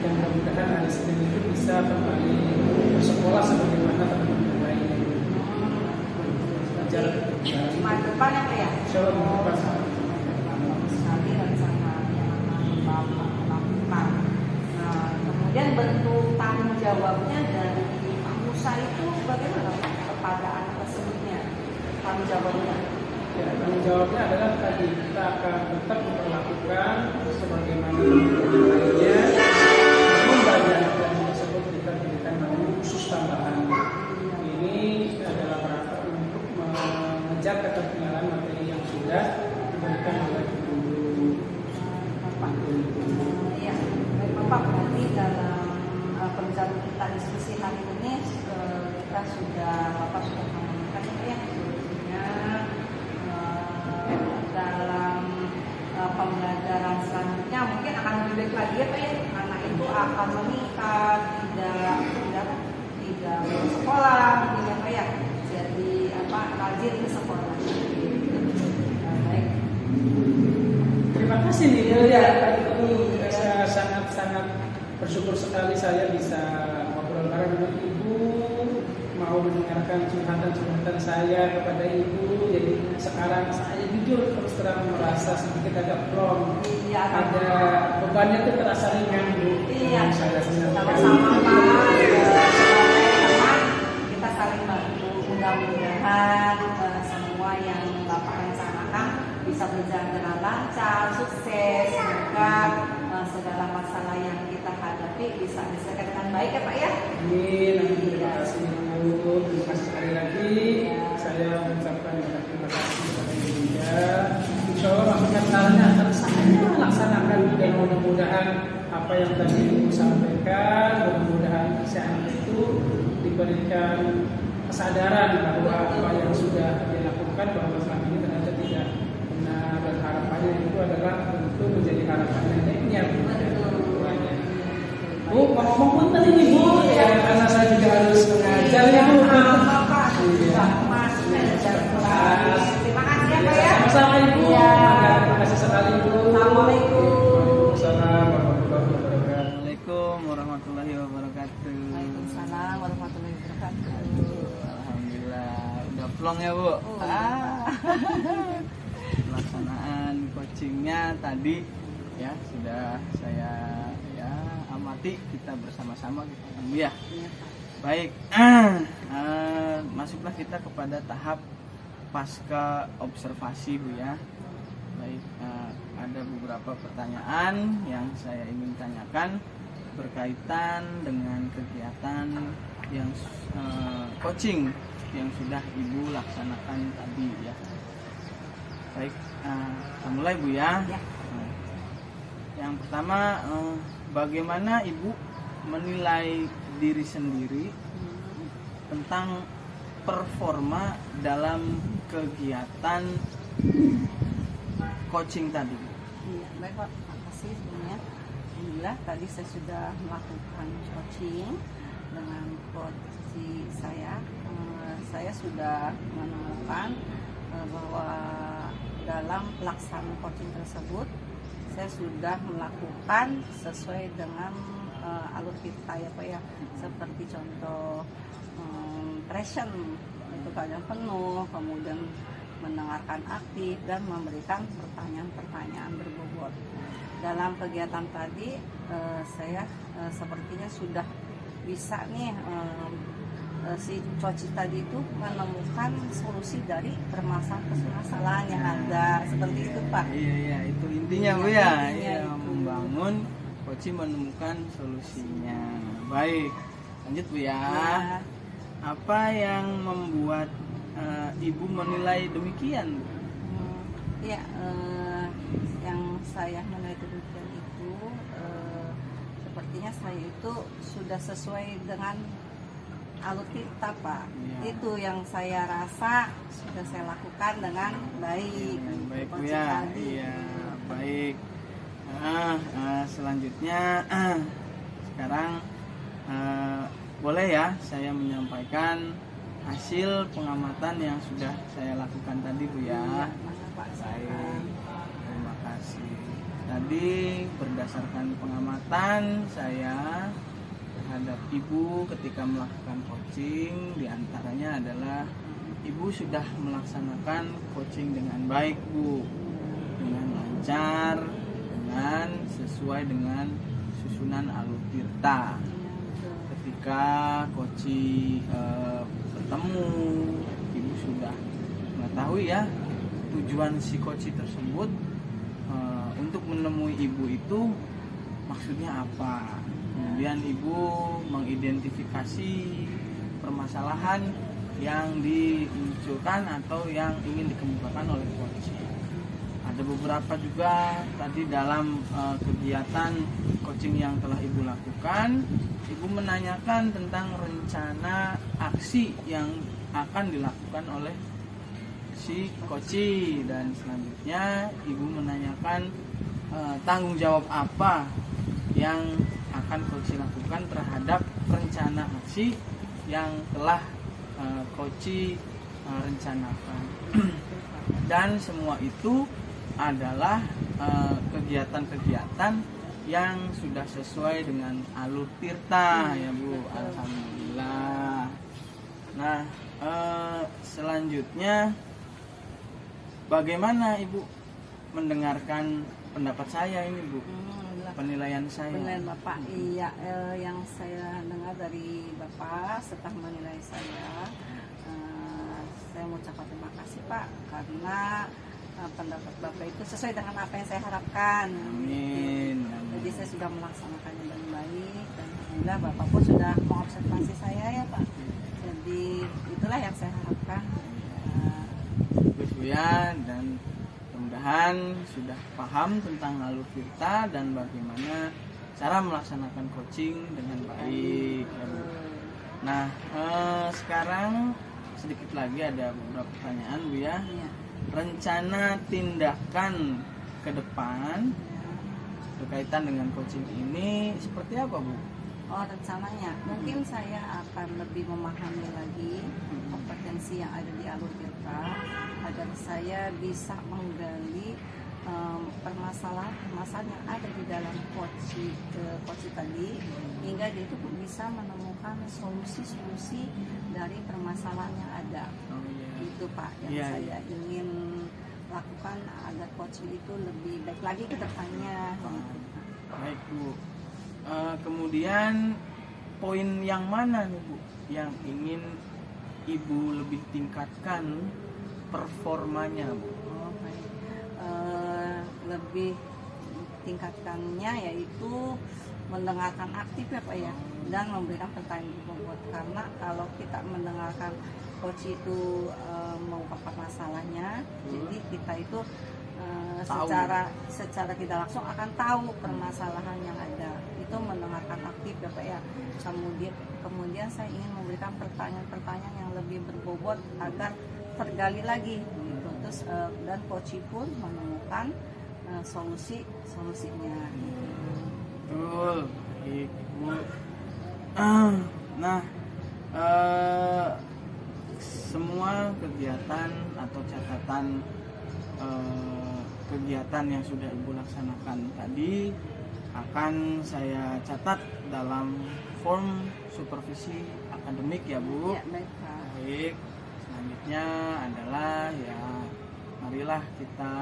dan mudah-mudahan hari Senin itu bisa kembali bersekolah sebagaimana teman-teman lainnya. Belajar Jumat depan ya Pak ya? Insya Allah depan. Bagus sekali rencana yang akan Bapak lakukan. Nah, kemudian bentuk tanggung jawabnya dari Pak Musa itu bagaimana Pak kepada anak tersebutnya? Tanggung jawabnya? Ya, tanggung jawabnya adalah tadi kita akan tetap memperlakukan sebagaimana teman-teman lainnya, namun bagi anak tersebut kita berikan namun khusus tambahan. Ini adalah rangka untuk mengejar ketertinggalan materi yang sudah diberikan oleh guru. Iya, baik Bapak, berarti dalam perjalanan kita diskusi hari ini Bapak sudah mengamankan ya solusinya dalam pembelajaran selanjutnya mungkin akan lebih baik lagi ya Pak ya. Anak itu akan menikah, tidak bersekolah mungkin ya Pak ya. Jadi rajin ke sekolah. Baik. Terima kasih nih ya, saya sangat bersyukur sekali saya bisa ngobrol bareng dengan Ibu, mau mendengarkan curhatan saya kepada Ibu. Jadi sekarang saya jujur terus terang merasa sedikit agak plong. Iya, ada bebannya itu terasa ringan Bu. Iya, saya sama-sama Pak. Sebagai teman kita saling bantu. Mudah-mudahan semua yang Bapak rencanakan bisa berjalan dengan lancar, sukses. Semoga segala masalah yang kita hadapi bisa diselesaikan dengan baik ya Pak ya. Amin. Terima kasih Bu. Terima kasih sekali lagi. Saya mengucapkan terima kasih kepada Ibu juga. Insya Allah maksudnya akan saya laksanakan dan mudah-mudahan apa yang tadi Ibu sampaikan, mudah-mudahan si anak itu diberikan kesadaran bahwa apa yang sudah dilakukan lakukan bahwa selama ini ternyata tidak benar, dan harapannya itu adalah tentu menjadi harapannya neneknya. Bu, ngomong pun tadi nih Bu, ya karena saya juga harus mengajar ya Bu. Terima kasih ya Pak ya. Sama-sama Ibu. Ya. Terima kasih sekali Ibu. Assalamualaikum. Waalaikumsalam warahmatullahi wabarakatuh. Assalamualaikum warahmatullahi wabarakatuh. Waalaikumsalam warahmatullahi wabarakatuh. Alhamdulillah, udah plong ya Bu. Pelaksanaan coachingnya tadi ya sudah saya amati, kita bersama-sama kita Bu ya. Baik, masuklah kita kepada tahap pasca observasi Bu ya. Baik, ada beberapa pertanyaan yang saya ingin tanyakan berkaitan dengan kegiatan yang coaching yang sudah Ibu laksanakan tadi ya. Baik, kita mulai Bu ya. Yang pertama, bagaimana Ibu menilai diri sendiri tentang performa dalam kegiatan coaching tadi? Iya, baik Pak, terima kasih sebelumnya. Alhamdulillah tadi saya sudah melakukan coaching dengan coach saya. Saya sudah menemukan bahwa dalam pelaksanaan coaching tersebut saya sudah melakukan sesuai dengan alur kita ya Pak ya, seperti contoh present itu keadaan penuh, kemudian mendengarkan aktif dan memberikan pertanyaan-pertanyaan berbobot. Dalam kegiatan tadi saya sepertinya sudah bisa nih si coach tadi itu menemukan solusi dari permasalahan yang ada, seperti itu Pak. Iya, itu intinya Bu ya. Iya, membangun coach menemukan solusinya. Baik, lanjut Bu ya. Apa yang membuat Ibu menilai demikian? Iya, yang saya menilai demikian itu sepertinya saya itu sudah sesuai dengan alur kita Pak. Ya. Itu yang saya rasa sudah saya lakukan dengan baik. Baik Bu ya. Iya, baik. Selanjutnya sekarang boleh ya saya menyampaikan hasil pengamatan yang sudah saya lakukan tadi Bu ya. Baik, terima kasih. Tadi berdasarkan pengamatan saya terhadap Ibu ketika melakukan coaching, diantaranya adalah Ibu sudah melaksanakan coaching dengan baik Bu, dengan lancar, dengan sesuai dengan susunan alur tirta. Ketika coaching bertemu, Ibu sudah mengetahui ya tujuan si coaching tersebut untuk menemui Ibu itu maksudnya apa. Kemudian Ibu mengidentifikasi permasalahan yang dimunculkan atau yang ingin dikemukakan oleh coach. Ada beberapa juga tadi dalam kegiatan coaching yang telah Ibu lakukan, Ibu menanyakan tentang rencana aksi yang akan dilakukan oleh si coach, dan selanjutnya Ibu menanyakan tanggung jawab apa yang akan coach lakukan terhadap rencana aksi yang telah coach rencanakan. Dan semua itu adalah kegiatan-kegiatan yang sudah sesuai dengan alur tirta ya Bu. Alhamdulillah. Nah, selanjutnya bagaimana Ibu mendengarkan pendapat saya ini Bu? Penilaian saya. Penilaian Bapak, iya, yang saya dengar dari Bapak setelah menilai saya mengucapkan terima kasih Pak, karena pendapat Bapak itu sesuai dengan apa yang saya harapkan. Amin. Jadi saya sudah melaksanakannya dengan baik, dan alhamdulillah Bapak pun sudah mengobservasi saya ya Pak. Jadi itulah yang saya harapkan. Bagus Bu ya, dan mudah-mudahan sudah paham tentang alur tirta dan bagaimana cara melaksanakan coaching dengan baik ya Bu. Nah, sekarang sedikit lagi ada beberapa pertanyaan Bu ya. Iya. Rencana tindakan ke depan berkaitan dengan coaching ini seperti apa Bu? Oh, rencananya mungkin saya akan lebih memahami lagi kompetensi yang ada di alur Tirta agar saya bisa menggali permasalahan yang ada di dalam coaching tadi, hingga dia itu bisa menemukan solusi-solusi dari permasalahan yang ada. Itu Pak yang saya ingin lakukan agar coaching itu lebih baik lagi ke depannya. Baik Bu. Kemudian poin yang mana nih Bu yang ingin Ibu lebih tingkatkan performanya Bu? Oh, baik. Lebih tingkatkannya yaitu mendengarkan aktif ya Pak ya, dan memberikan pertanyaan bobot, karena kalau kita mendengarkan coach itu mengungkapkan masalahnya, jadi kita itu secara tidak langsung akan tahu permasalahan yang ada. Itu mendengarkan aktif ya Pak ya. Kemudian saya ingin memberikan pertanyaan-pertanyaan yang lebih berbobot agar tergali lagi gitu. Terus dan coach pun menemukan solusinya. Betul. Baik Bu. Nah, semua kegiatan atau catatan kegiatan yang sudah Ibu laksanakan tadi akan saya catat dalam form supervisi akademik ya Bu. Ya, baik Pak. Baik. Selanjutnya adalah ya marilah kita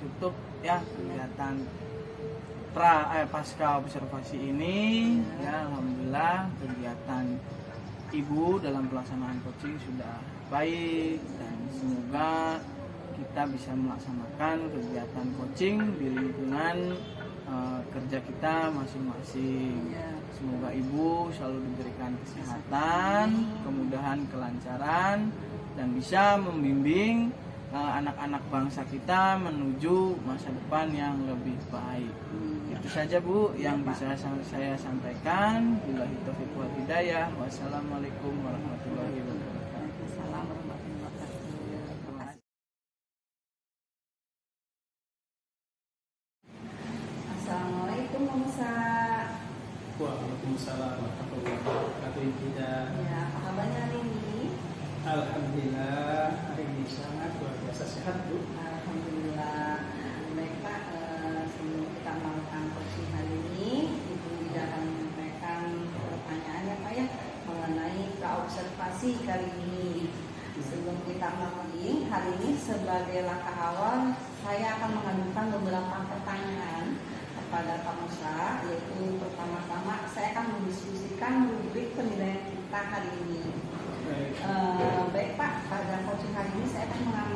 tutup ya kegiatan pasca observasi ini. Ya, alhamdulillah kegiatan Ibu dalam pelaksanaan coaching sudah baik, dan semoga kita bisa melaksanakan kegiatan coaching di lingkungan kerja kita masing-masing. Semoga Ibu selalu diberikan kesehatan, kemudahan, kelancaran, dan bisa membimbing anak-anak bangsa kita menuju masa depan yang lebih baik. Itu saja Bu yang bisa saya sampaikan. Billahi taufiq wal hidayah. Wassalamualaikum warahmatullahi wabarakatuh. Assalamualaikum warahmatullahi wabarakatuh. Assalamualaikum Musa. Waalaikumsalam warahmatullahi wabarakatuh. Ya, apa kabarnya hari ini? Alhamdulillah hari ini sangat luar biasa sehat Bu. Alhamdulillah. Baik Pak, sebelum kita melakukan coaching hari ini, Ibu tidak akan menyampaikan pertanyaan ya Pak ya mengenai praobservasi kali ini. Sebelum kita mulai hari ini, sebagai langkah awal saya akan mengajukan beberapa pertanyaan kepada Pak Musa, yaitu pertama-tama saya akan mendiskusikan rubrik penilaian kita hari ini. Baik Pak, pada coaching hari ini saya akan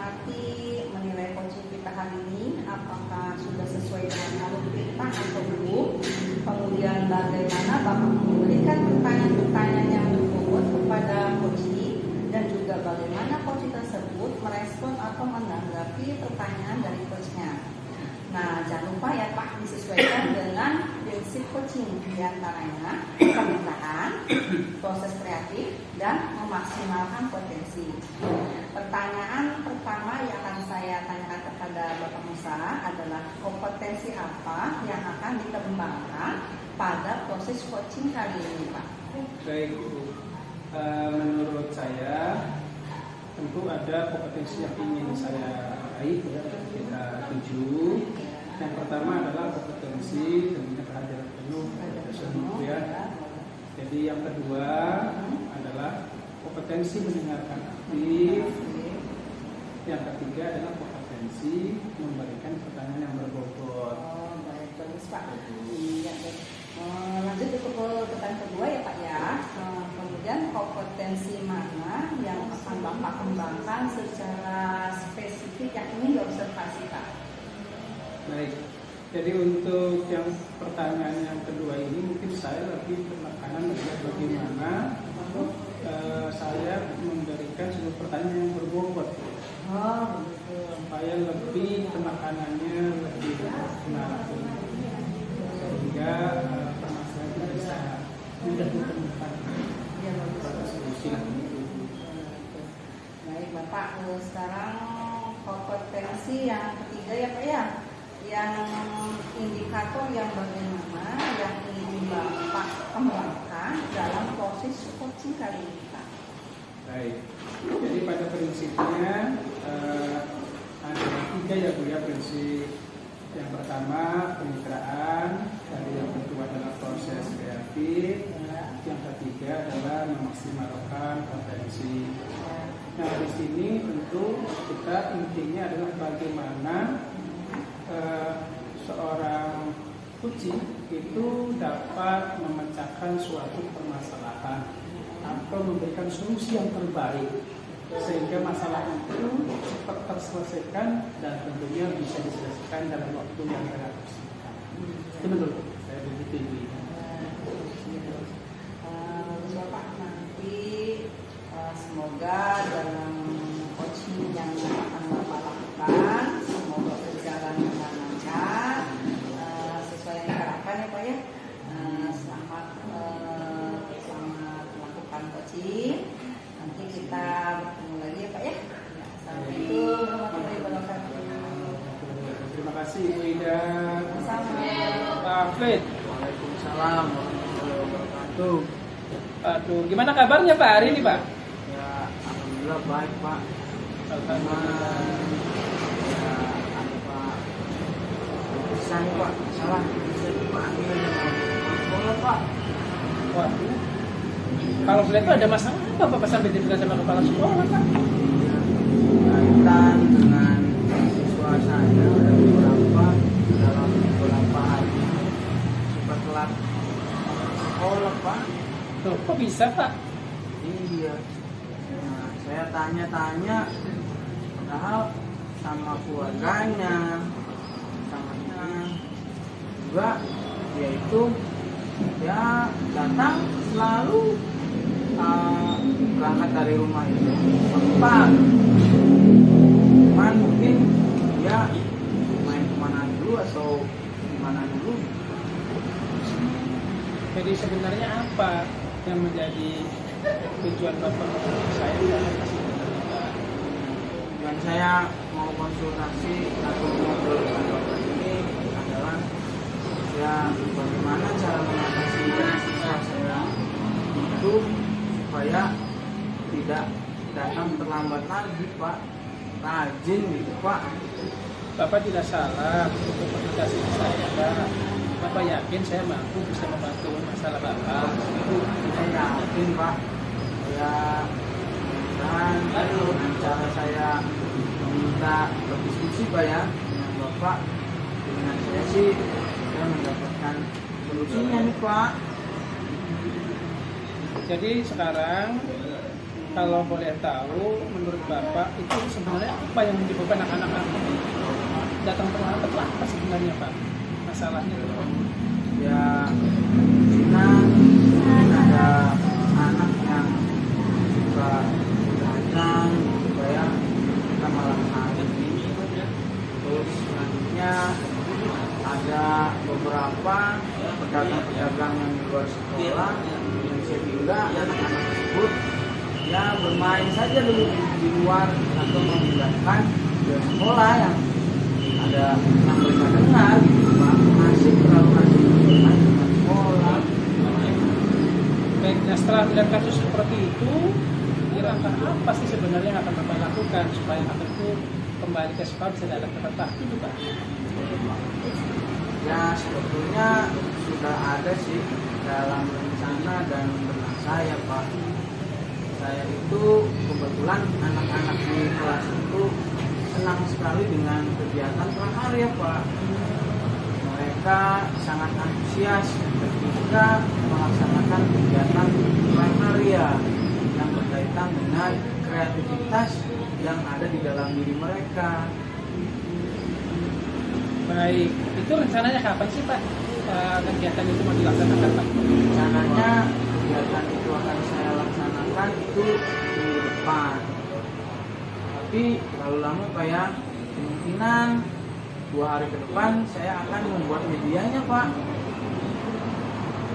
menilai coaching kita hari ini apakah sudah sesuai dengan alur kita atau belum. Kemudian bagaimana Bapak memberikan pertanyaan-pertanyaan yang berbobot kepada coaching, dan juga bagaimana coaching tersebut merespon atau menanggapi pertanyaan dari coachnya. Nah, jangan lupa ya Pak, disesuaikan dengan prinsip coaching, diantaranya pembukaan, proses kreatif, dan memaksimalkan potensi. Pertanyaan pertama yang akan saya tanyakan kepada Bapak Musa adalah kompetensi apa yang akan dikembangkan pada proses coaching kali ini Pak? Baik Bu, menurut saya tentu ada kompetensi yang ingin saya raih ya, kita tuju. Yang pertama adalah kompetensi tentunya kehadiran penuh dosen ya. Jadi yang kedua adalah kompetensi mendengarkan aktif. Yang ketiga adalah kompetensi memberikan pertanyaan yang berbobot. Oh, baik, bagus Pak. Iya, baik. Lanjut ke pertanyaan kedua ya Pak ya. Kemudian kompetensi mana yang akan Bapak kembangkan secara spesifik yang ingin diobservasi Pak? Baik, jadi untuk yang pertanyaan yang kedua ini mungkin saya lebih penekanan bagaimana saya memberikan sebuah pertanyaan yang berbobot. Oh, betul. Supaya lebih penekanannya lebih benar, sehingga permasalahan itu bisa mudah ditemukan Ya, bagus. solusi. sekarang kompetensi yang ketiga ya Pak ya, yang indikator yang bagaimana yang ingin Bapak kembangkan dalam proses coaching kali ini Pak. Baik, jadi pada prinsipnya ada 3 ya Bu ya prinsip. Yang pertama pencitraan, tadi yang kedua adalah proses kreatif, yang ketiga adalah memaksimalkan potensi. Nah di sini tentu kita intinya adalah bagaimana seorang coaching itu dapat memecahkan suatu permasalahan atau memberikan solusi yang terbaik sehingga masalah itu cepat terselesaikan dan tentunya bisa diselesaikan dalam waktu yang relatif singkat. Itu menurut saya begitu Ibu. Bapak nanti semoga dalam coaching yang akan Bapak lakukan semoga berjalan dengan lancar sesuai yang diharapkan ya Pak ya. Selamat melakukan coaching. Nanti kita bertemu lagi ya Pak ya. Assalamualaikum warahmatullahi wabarakatuh. Terima kasih Ibu Ida. Sama. Pak Fred. Waalaikumsalam warahmatullahi wabarakatuh. Aduh, gimana kabarnya Pak hari ini Pak? Ya, alhamdulillah baik Pak. Alhamdulillah. Ya, ada Pak. Pesan Pak, salah bisa dipanggil dengan sekolah Pak. Waduh. Kalau boleh itu ada masalah apa Bapak sampai dibilang sama kepala sekolah Pak? Kaitan dengan siswa saya ada beberapa dalam beberapa hari sempat telat sekolah Pak. Tuh, kok bisa Pak? Iya. Nah, saya tanya-tanya padahal sama keluarganya, samanya juga dia itu ya datang selalu berangkat dari rumah itu cepat. Cuman mungkin dia main kemana dulu atau gimana dulu. Jadi sebenarnya apa yang menjadi tujuan Bapak untuk saya dalam kasih Pak? Dan saya mau konsultasi atau ngobrol dengan Bapak ini adalah ya bagaimana cara mengatasi siswa saya itu supaya tidak datang terlambat lagi Pak, rajin gitu Pak. Bapak tidak salah untuk komunikasi saya Pak. Bapak yakin saya mampu bisa membantu masalah Bapak? Saya yakin Pak, ya dan dengan cara saya meminta berdiskusi Pak ya dengan Bapak, dengan saya sih saya mendapatkan solusinya nih Pak. Jadi sekarang kalau boleh tahu menurut Bapak itu sebenarnya apa yang menyebabkan anak-anak datang terlambat itu apa sebenarnya Pak? Masalahnya itu Ya Cina ada anak yang suka datang supaya kita malam hari. Terus selanjutnya ada beberapa pedagang-pedagang yang di luar sekolah yang sehingga anak-anak tersebut ya bermain saja dulu di luar atau memindahkan ke sekolah yang ada yang mereka dengar gitu Pak, masih terlalu asik bermain di sekolah. baik. Nah setelah melihat kasus seperti itu, kira-kira apa sih sebenarnya yang akan Bapak lakukan supaya anak itu kembali ke sekolah bisa dalam tepat waktu itu Pak? Ya sebetulnya sudah ada sih dalam rencana dan benak saya Pak. Saya itu kebetulan anak-anak di kelas itu senang sekali dengan kegiatan prakarya Pak. Mereka sangat antusias ketika melaksanakan kegiatan prakarya yang berkaitan dengan kreativitas yang ada di dalam diri mereka. Baik, itu rencananya kapan sih Pak kegiatan itu mau dilaksanakan Pak? Rencananya kegiatan itu akan saya laksanakan itu minggu depan. Tapi terlalu lama Pak ya, kemungkinan 2 hari ke depan saya akan membuat medianya Pak.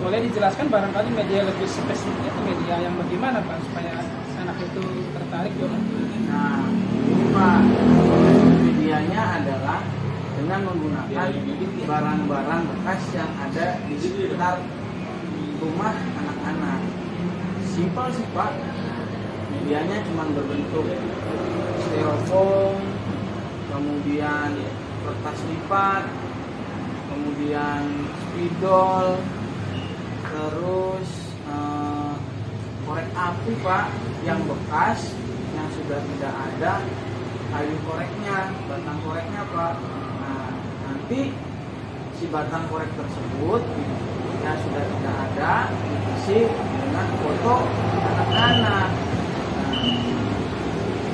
Boleh dijelaskan barangkali media lebih spesifiknya itu media yang bagaimana Pak supaya anak itu tertarik dong? Nah, ini Pak, medianya adalah dengan menggunakan barang-barang bekas yang ada di sekitar rumah anak-anak. Simpel sih Pak, medianya cuma berbentuk styrofoam, kemudian kertas lipat, kemudian spidol, terus korek api Pak yang bekas yang sudah tidak ada kayu koreknya, batang koreknya Pak. Nah, nanti si batang korek tersebut yang sudah tidak ada diisi dengan foto anak-anak.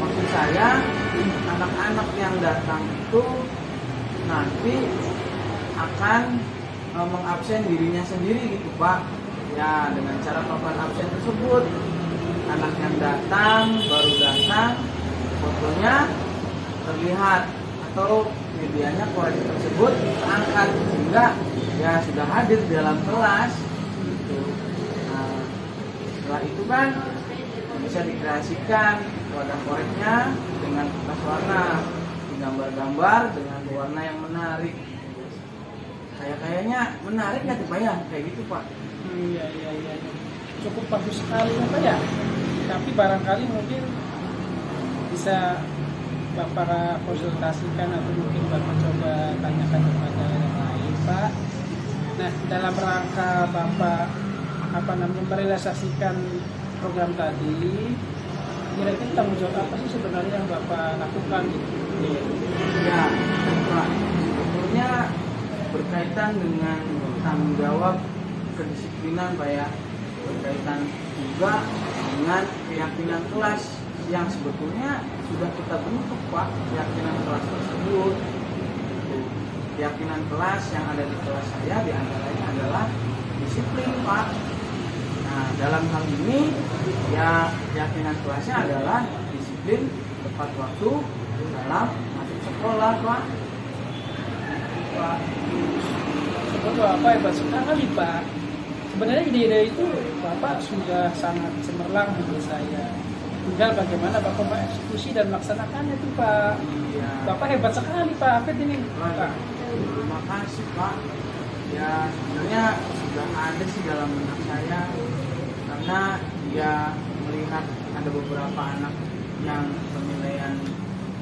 Maksud saya anak-anak yang datang itu nanti akan mengabsen dirinya sendiri gitu Pak. Ya, dengan cara papan absen tersebut anak yang datang baru datang fotonya terlihat atau medianya korek tersebut terangkat sehingga ya sudah hadir di dalam kelas gitu. Nah, setelah itu kan bisa dikreasikan wadah koreknya dengan kertas warna, digambar-gambar dengan warna yang menarik. Kayaknya menarik ya Pak ya, kayak gitu Pak. Iya. Cukup bagus sekali Pak ya. Tapi barangkali mungkin bisa Bapak konsultasikan atau mungkin Bapak coba tanyakan kepada yang lain Pak. Nah, dalam rangka Bapak merealisasikan program tadi, kira-kira tanggung jawab apa sih sebenarnya yang Bapak lakukan gitu? Ya, Pak. Sebetulnya berkaitan dengan tanggung jawab kedisiplinan Pak ya, berkaitan juga dengan keyakinan kelas yang sebetulnya sudah kita bentuk Pak, keyakinan kelas tersebut. Keyakinan kelas yang ada di kelas saya diantaranya adalah disiplin Pak. Nah, dalam hal ini ya keyakinan kelasnya adalah disiplin tepat waktu dalam masuk sekolah Pak. Seperti apa ya Pak? Sekali Pak. Sebenarnya ide-ide itu Bapak sudah sangat cemerlang menurut saya. Tinggal bagaimana Bapak mengeksekusi dan melaksanakannya itu Pak. Iya. Bapak hebat sekali Pak Hafid ini Pak. Terima kasih Pak. Ya sebenarnya sudah ada sih dalam benak saya, karena dia melihat ada beberapa anak yang penilaian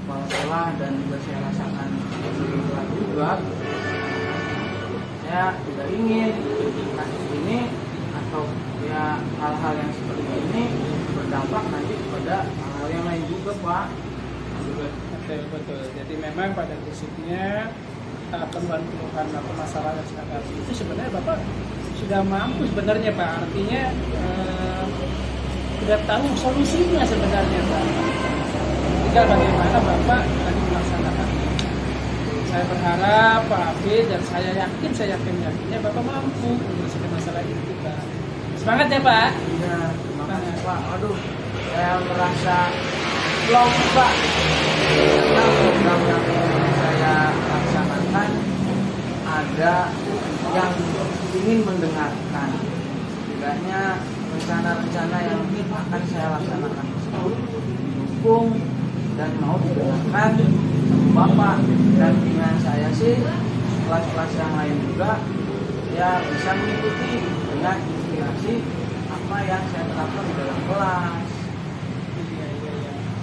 kepala sekolah dan juga saya rasakan berat juga. Saya tidak ingin kasus ini atau ya hal-hal yang seperti ini berdampak nanti kepada hal-hal yang lain juga Pak. Betul. Jadi memang pada prinsipnya keluhan atau masalah yang sedang itu sebenarnya Bapak sudah mampu sebenarnya Pak. Artinya sudah tahu solusinya sebenarnya Pak. Tinggal bagaimana Bapak tadi melaksanakan. Saya berharap Pak Hafid dan saya yakinnya Bapak mampu menyelesaikan masalah ini Pak. Semangat ya Pak. Iya, terima kasih Pak. Aduh, saya merasa plong Pak. Karena program yang ingin saya laksanakan ada yang ingin mendengarkan. Setidaknya rencana-rencana yang akan saya laksanakan tersebut didukung dan mau didengarkan Bapak. Dan dengan saya sih kelas-kelas yang lain juga ya bisa mengikuti dengan inspirasi apa yang saya terapkan di dalam kelas. Iya.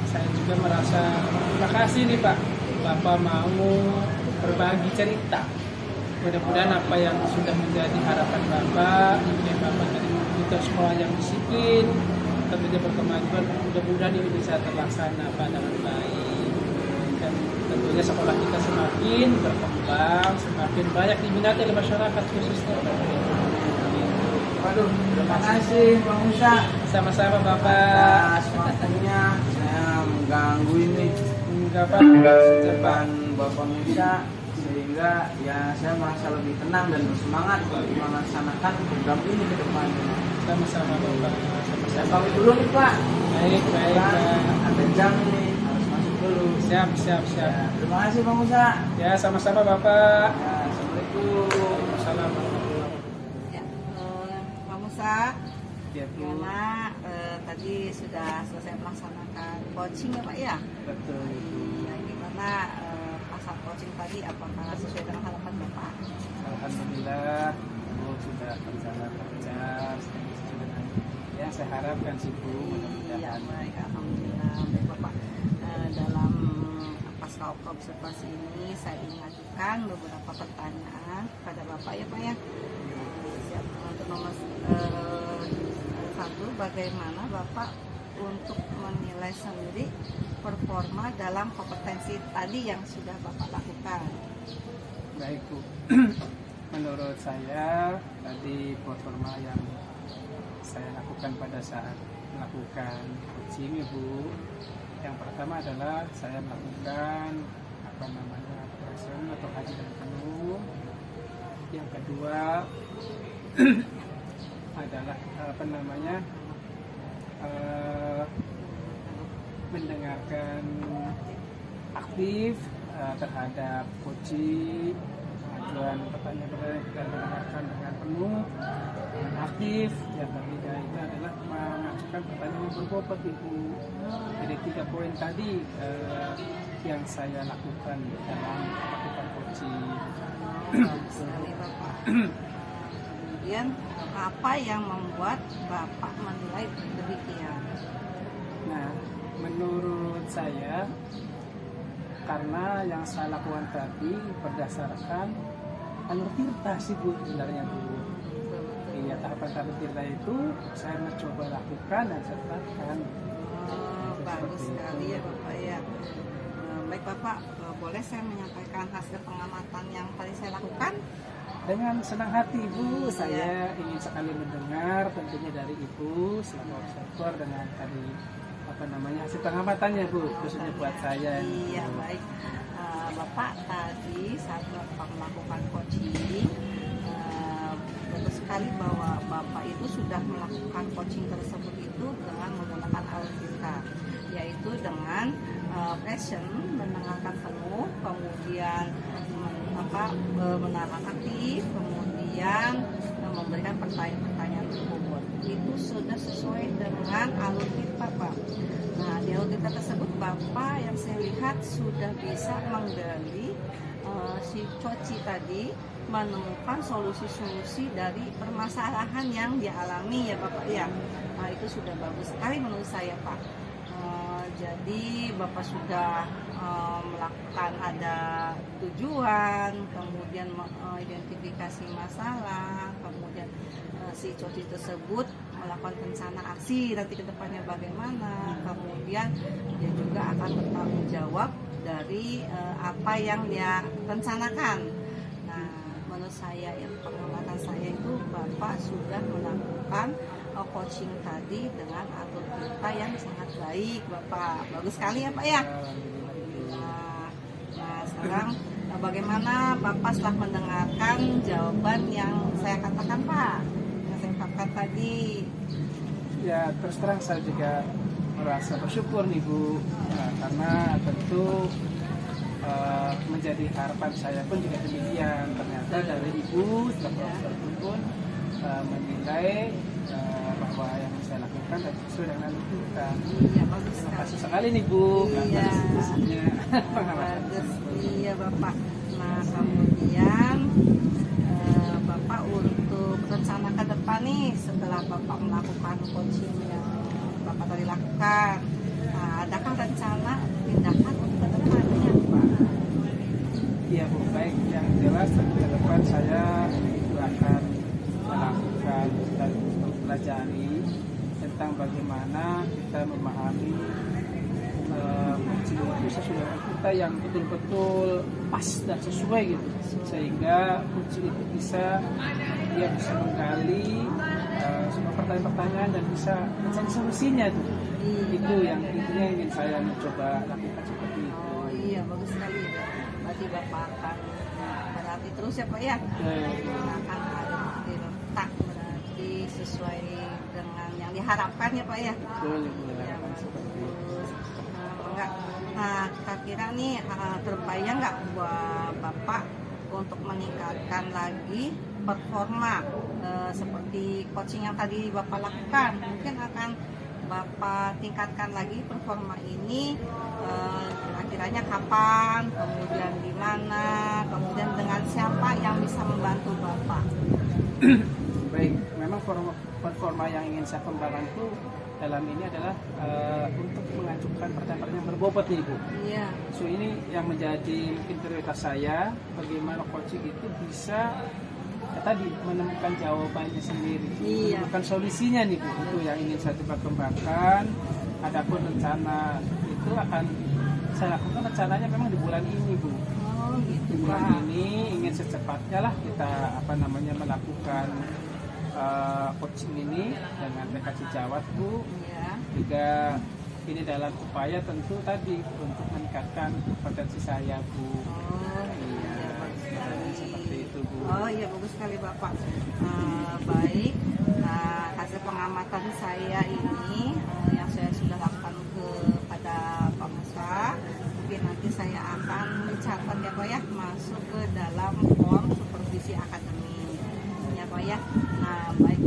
Saya juga merasa terima kasih nih Pak. Bapak mau berbagi cerita. Mudah-mudahan apa yang sudah menjadi harapan Bapak, impian Bapak dari membuka sekolah yang disiplin, tentunya berkemajuan, mudah-mudahan ini bisa terlaksana Pak dengan baik. Dan tentunya sekolah kita semakin berkembang, semakin banyak diminati oleh masyarakat khususnya. Waduh, terima kasih Bang Musa. Sama-sama Bapak. Atas waktunya saya mengganggu ini Enggak Pak. depan Bapak Musa, sehingga ya saya merasa lebih tenang dan bersemangat untuk melaksanakan program ini ke depan. Sama-sama Bapak. Saya Sama-sama. pamit dulu nih Pak. Baik. Karena ada jam nih, harus masuk dulu. Siap. Ya, terima kasih Bang Musa. Ya, sama-sama Bapak. Ya, Assalamualaikum. Assalamualaikum. Ya, Pak Musa, Ya, Bu. karena tadi sudah selesai melaksanakan coaching ya Pak ya. Betul Ibu. Ya, gimana pasal coaching tadi, apakah sesuai dengan harapan Bapak? Alhamdulillah Bu sudah berjalan lancar sesuai dengan yang saya harapkan sih Bu. Iya Mudah-mudahan. baik, alhamdulillah. Baik Bapak, dalam pasca observasi ini saya ingin ajukan beberapa pertanyaan kepada Bapak ya Pak ya. Siap. Untuk nomor satu, bagaimana Bapak untuk menilai sendiri performa dalam kompetensi tadi yang sudah Bapak lakukan? Baik Bu, menurut saya tadi performa yang saya lakukan pada saat melakukan coaching Ibu, yang pertama adalah saya melakukan pression atau haji dan penuh. Yang kedua adalah mendengarkan aktif terhadap coaching, ajuan pertanyaan dan mendengarkan dengan penuh dan aktif. Yang ketiga itu adalah mengajukan pertanyaan yang berbobot Ibu. Jadi 3 poin tadi yang saya lakukan dalam melakukan coaching. Sekali Bapak. Kemudian apa yang membuat Bapak menilai demikian? Nah, menurut saya karena yang saya lakukan tadi berdasarkan alur tirta sih Bu sebenarnya Bu. Iya, tahapan-tahapan tirta itu saya mencoba lakukan dan saya terapkan. Bagus sekali ya Bapak ya. Baik Bapak, boleh saya menyampaikan hasil pengamatan yang tadi saya lakukan? Dengan senang hati Ibu, saya ingin sekali mendengar tentunya dari Ibu selaku observer dengan tadi hasil pengamatannya Bu, khususnya buat saya. Iya baik. Bapak tadi saat Bapak melakukan coaching, betul sekali bahwa Bapak itu sudah melakukan coaching tersebut itu dengan menggunakan alutsista, yaitu dengan passion, mendengarkan penuh, kemudian menahan aktif, kemudian memberikan pertanyaan-pertanyaan berbobot. Itu sudah sesuai dengan alur tirta Pak. Nah, di alur tirta tersebut Bapak yang saya lihat sudah bisa menggali si coach tadi menemukan solusi-solusi dari permasalahan yang dialami ya Bapak ya. Nah, itu sudah bagus sekali menurut saya Pak. Jadi Bapak sudah melakukan ada tujuan, kemudian mengidentifikasi masalah, kemudian si coach tersebut melakukan rencana aksi nanti ke depannya bagaimana, kemudian dia juga akan bertanggung jawab dari apa yang dia rencanakan. Nah, menurut saya yang pengamatan saya itu Bapak sudah melakukan coaching tadi dengan atur tirta yang sangat baik Bapak. Bagus sekali ya Pak ya. Nah sekarang bagaimana Bapak setelah mendengarkan jawaban yang saya katakan Pak, yang saya katakan tadi? Ya terus terang saya juga merasa bersyukur nih Bu, karena tentu menjadi harapan saya pun juga demikian. Ternyata dari Ibu setelah observer pun menilai bahwa yang saya lakukan dan sesuai dengan kita. Iya bagus Terima sekali. kasih sekali nih Bu. Iya. Bagus. Iya Bapak. Nah kemudian Bapak untuk rencana ke depan nih setelah Bapak melakukan coaching yang Bapak tadi lakukan, adakah rencana tindakan untuk ke depannya Pak? Iya Bu, baik, yang jelas ke depan saya akan melakukan dan mempelajari tentang bagaimana kita memahami coaching itu sesuai dengan kita yang betul-betul pas dan sesuai gitu, sehingga coaching itu bisa menggali semua pertanyaan-pertanyaan dan bisa mencari solusinya tuh. Itu yang intinya ingin saya mencoba lakukan seperti itu. Oh iya bagus sekali ya. Berarti Bapak akan berarti terus ya Pak ya. Akan ada letak berarti sesuai dengan yang diharapkan ya Pak ya. Betul, Ibu. Ya, bagus. Enggak. Nah, kira-kira nih terbayang nggak buat Bapak untuk meningkatkan lagi performa seperti coaching yang tadi Bapak lakukan? Mungkin akan Bapak tingkatkan lagi performa ini, kira-kiranya kapan, kemudian di mana, kemudian dengan siapa yang bisa membantu Bapak? Baik, memang performa yang ingin saya kembangkan itu dalam ini adalah untuk mengajukan pertanyaan yang berbobot nih Bu. Iya. So ini yang menjadi mungkin prioritas saya, bagaimana coaching itu bisa tadi menemukan jawabannya sendiri, Iya. menemukan solusinya nih Bu. Itu yang ingin saya coba kembangkan. Adapun rencana itu akan saya lakukan rencananya memang di bulan ini Bu. Oh gitu Di bulan Pak. ini ingin secepatnya lah kita melakukan coaching ini dengan PK Cijawat Bu. Iya. Juga ini dalam upaya tentu tadi untuk meningkatkan potensi saya Bu. Oh iya, bagus sekali. Seperti itu Bu. Oh iya, bagus sekali Bapak. Baik, hasil pengamatan saya ini yang saya sudah lakukan kepada Pak Musra, mungkin nanti saya akan mencatat ya Pak ya, masuk ke dalam form supervisi akademik ya Pak ya. Nah baik,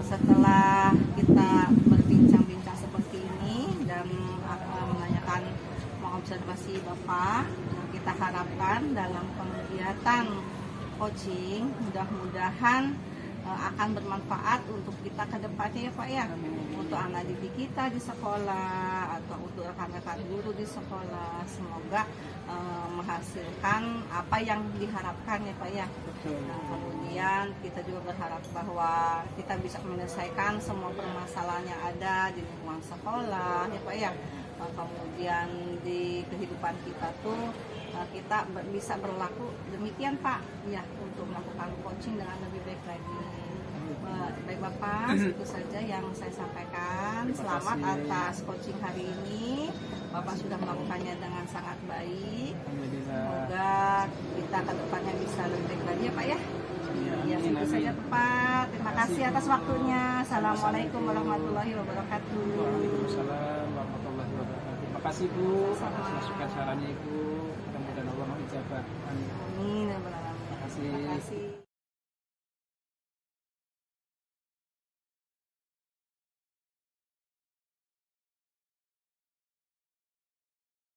setelah kita berbincang-bincang seperti ini dan menanyakan mengobservasi Bapak, kita harapkan dalam kegiatan coaching mudah-mudahan akan bermanfaat untuk kita ke depannya ya Pak ya, untuk anak didik kita di sekolah atau untuk rekan-rekan guru di sekolah, semoga menghasilkan apa yang diharapkan ya Pak ya. Nah, kemudian kita juga berharap bahwa kita bisa menyelesaikan semua permasalahan yang ada di lingkungan sekolah ya Pak ya. Kemudian di kehidupan kita tuh kita bisa berlaku demikian Pak ya, untuk melakukan coaching dengan lebih baik lagi. Baik Bapak, itu saja yang saya sampaikan. Selamat atas coaching hari ini. Bapak sudah melakukannya dengan sangat baik. Semoga kita ke depannya bisa lebih baik lagi ya Pak ya. Ya, itu saja Pak. Terima kasih atas waktunya. Assalamualaikum warahmatullahi wabarakatuh. Waalaikumsalam warahmatullahi wabarakatuh. Terima kasih Bu atas masukan sarannya Ibu. Mudah-mudahan Allah mengijabah. Amin. Amin. Terima Terima kasih. kasih.